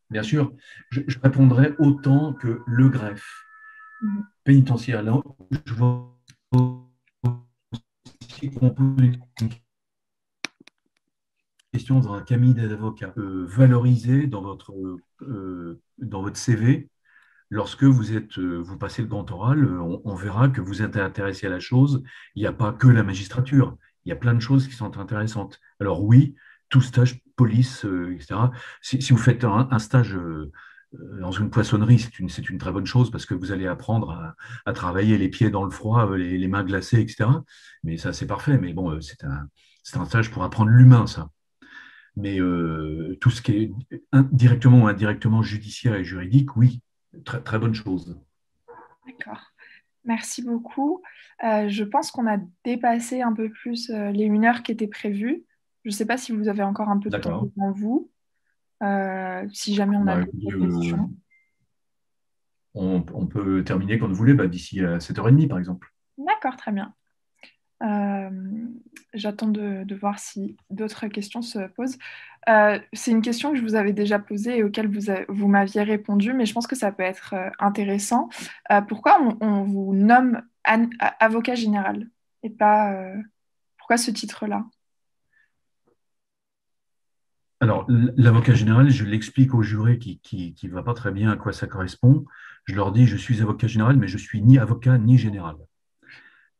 Bien sûr, je répondrai autant que le greffe pénitentiaire. Là, je vois aussi qu'on pose une question dans un cabinet d'avocats. Valoriser dans votre CV. Lorsque vous passez le grand oral, on verra que vous êtes intéressé à la chose. Il n'y a pas que la magistrature. Il y a plein de choses qui sont intéressantes. Alors oui, tout stage police, etc. Si vous faites un stage dans une poissonnerie, c'est une très bonne chose parce que vous allez apprendre à travailler les pieds dans le froid, les mains glacées, etc. Mais ça, c'est parfait. Mais bon, c'est un stage pour apprendre l'humain, ça. Mais tout ce qui est directement ou indirectement judiciaire et juridique, oui, très, très bonne chose. D'accord. Merci beaucoup. Je pense qu'on a dépassé un peu plus les 1 heure qui étaient prévues. Je ne sais pas si vous avez encore un peu de temps devant vous. Si jamais on a d'autres questions. On peut terminer quand vous voulez, d'ici à 7h30 par exemple. D'accord, très bien. Euh, J'attends de voir si d'autres questions se posent. C'est une question que je vous avais déjà posée et auquel vous m'aviez répondu, mais je pense que ça peut être intéressant. Pourquoi on vous nomme avocat général et pas... pourquoi ce titre-là? Alors, l'avocat général, je l'explique aux jurés qui ne voient pas très bien à quoi ça correspond. Je leur dis, je suis avocat général, mais je suis ni avocat ni général.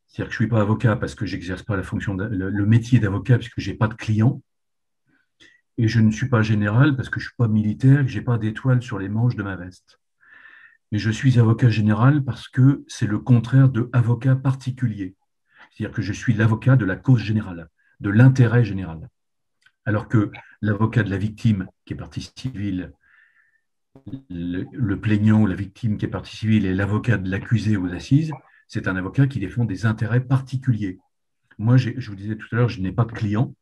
C'est-à-dire que je ne suis pas avocat parce que je n'exerce pas la fonction, le métier d'avocat puisque je n'ai pas de clients. Et je ne suis pas général parce que je ne suis pas militaire et que je n'ai pas d'étoile sur les manches de ma veste. Mais je suis avocat général parce que c'est le contraire de avocat particulier. C'est-à-dire que je suis l'avocat de la cause générale, de l'intérêt général. Alors que l'avocat de la victime qui est partie civile, le plaignant ou la victime qui est partie civile et l'avocat de l'accusé aux assises, c'est un avocat qui défend des intérêts particuliers. Moi, je vous disais tout à l'heure, je n'ai pas de client,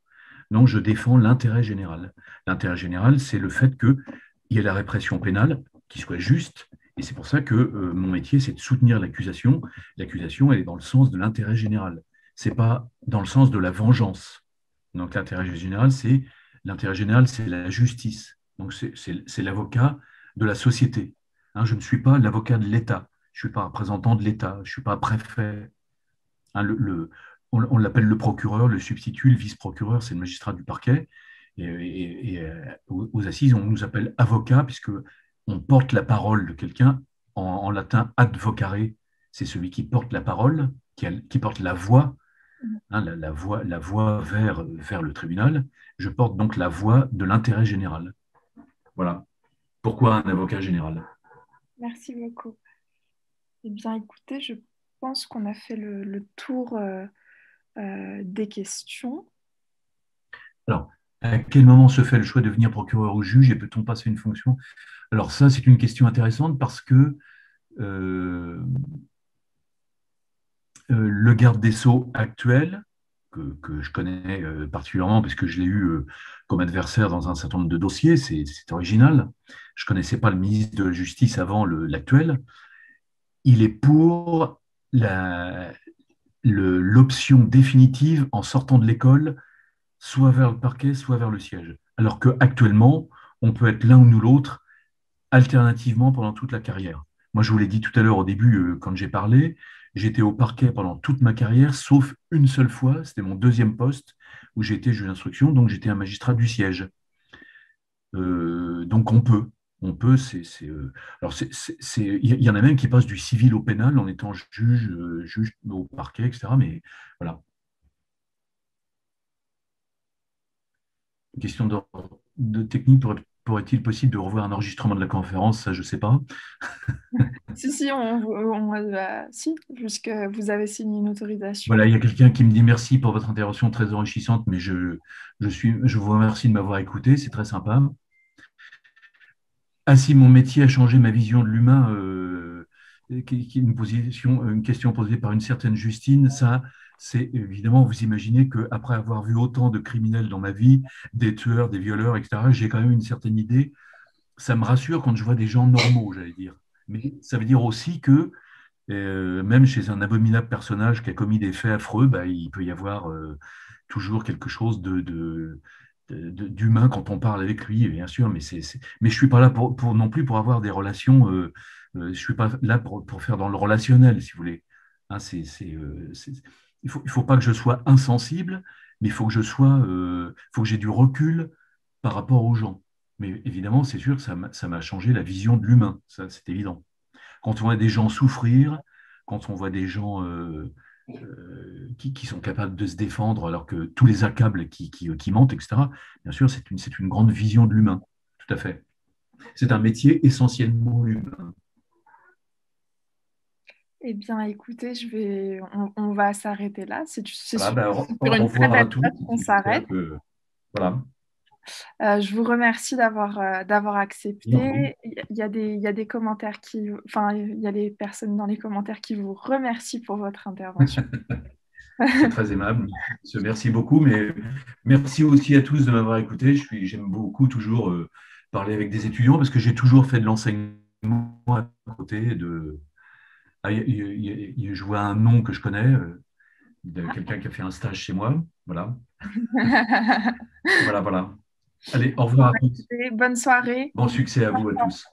non, je défends l'intérêt général. L'intérêt général, c'est le fait qu'il y ait la répression pénale qui soit juste, et c'est pour ça que mon métier, c'est de soutenir l'accusation. L'accusation, elle est dans le sens de l'intérêt général. Ce n'est pas dans le sens de la vengeance. Donc l'intérêt général, c'est la justice. Donc c'est l'avocat de la société. Hein, je ne suis pas l'avocat de l'État. Je ne suis pas représentant de l'État. Je ne suis pas préfet. Hein, on l'appelle le procureur, le substitut, le vice-procureur, c'est le magistrat du parquet. Aux assises, on nous appelle avocat puisque on porte la parole de quelqu'un. En latin, advocare, c'est celui qui porte la parole, qui porte la voix, hein, la voix vers le tribunal. Je porte donc la voix de l'intérêt général. Voilà. Pourquoi un avocat général? Merci beaucoup. Eh bien, écoutez, je pense qu'on a fait le tour des questions. Alors, à quel moment se fait le choix de devenir procureur ou juge et peut-on passer une fonction? Alors ça, c'est une question intéressante parce que le garde des Sceaux actuel, que je connais particulièrement parce que je l'ai eu comme adversaire dans un certain nombre de dossiers, c'est original. Je ne connaissais pas le ministre de la Justice avant l'actuel. Il est pour l'option définitive en sortant de l'école, soit vers le parquet, soit vers le siège. Alors qu'actuellement, on peut être l'un ou l'autre alternativement pendant toute la carrière. Moi, je vous l'ai dit tout à l'heure au début, quand j'ai parlé, j'étais au parquet pendant toute ma carrière, sauf une seule fois, c'était mon deuxième poste, où j'étais juge d'instruction, donc j'étais un magistrat du siège. Donc alors il y en a même qui passent du civil au pénal en étant juge au parquet, etc. Mais voilà. Une question de technique, pourrait-il possible de revoir un enregistrement de la conférence? Ça, je ne sais pas. Si, si, puisque vous avez signé une autorisation. Voilà, il y a quelqu'un qui me dit merci pour votre intervention très enrichissante, mais je vous remercie de m'avoir écouté, c'est très sympa. Ah, si mon métier a changé ma vision de l'humain, une question posée par une certaine Justine, ça, c'est évidemment, vous imaginez qu'après avoir vu autant de criminels dans ma vie, des tueurs, des violeurs, etc., j'ai quand même une certaine idée. Ça me rassure quand je vois des gens normaux, j'allais dire. Mais ça veut dire aussi que même chez un abominable personnage qui a commis des faits affreux, bah, il peut y avoir toujours quelque chose d'humain quand on parle avec lui, bien sûr, mais je ne suis pas là non plus pour avoir des relations, je ne suis pas là pour faire dans le relationnel, si vous voulez. Hein, il faut pas que je sois insensible, mais il faut que faut que j'ai du recul par rapport aux gens. Mais évidemment, c'est sûr que ça m'a changé la vision de l'humain, ça c'est évident. Quand on voit des gens souffrir, quand on voit des gens qui sont capables de se défendre alors que tous les accablent qui mentent, etc., bien sûr, c'est une grande vision de l'humain, tout à fait. C'est un métier essentiellement humain. Eh bien, écoutez, on va s'arrêter là. C'est Voilà, sur au une très revoir à belle tous. note qu'on s'arrête. Voilà. Je vous remercie d'avoir accepté. Il y a des commentaires enfin, il y a des personnes dans les commentaires qui vous remercient pour votre intervention. C'est très aimable. Merci beaucoup, mais merci aussi à tous de m'avoir écouté. J'aime beaucoup toujours parler avec des étudiants parce que j'ai toujours fait de l'enseignement à côté. Je vois un nom que je connais, de quelqu'un qui a fait un stage chez moi. Voilà. Voilà, voilà. Allez, au revoir à tous. Bonne soirée. Bon succès à vous à tous.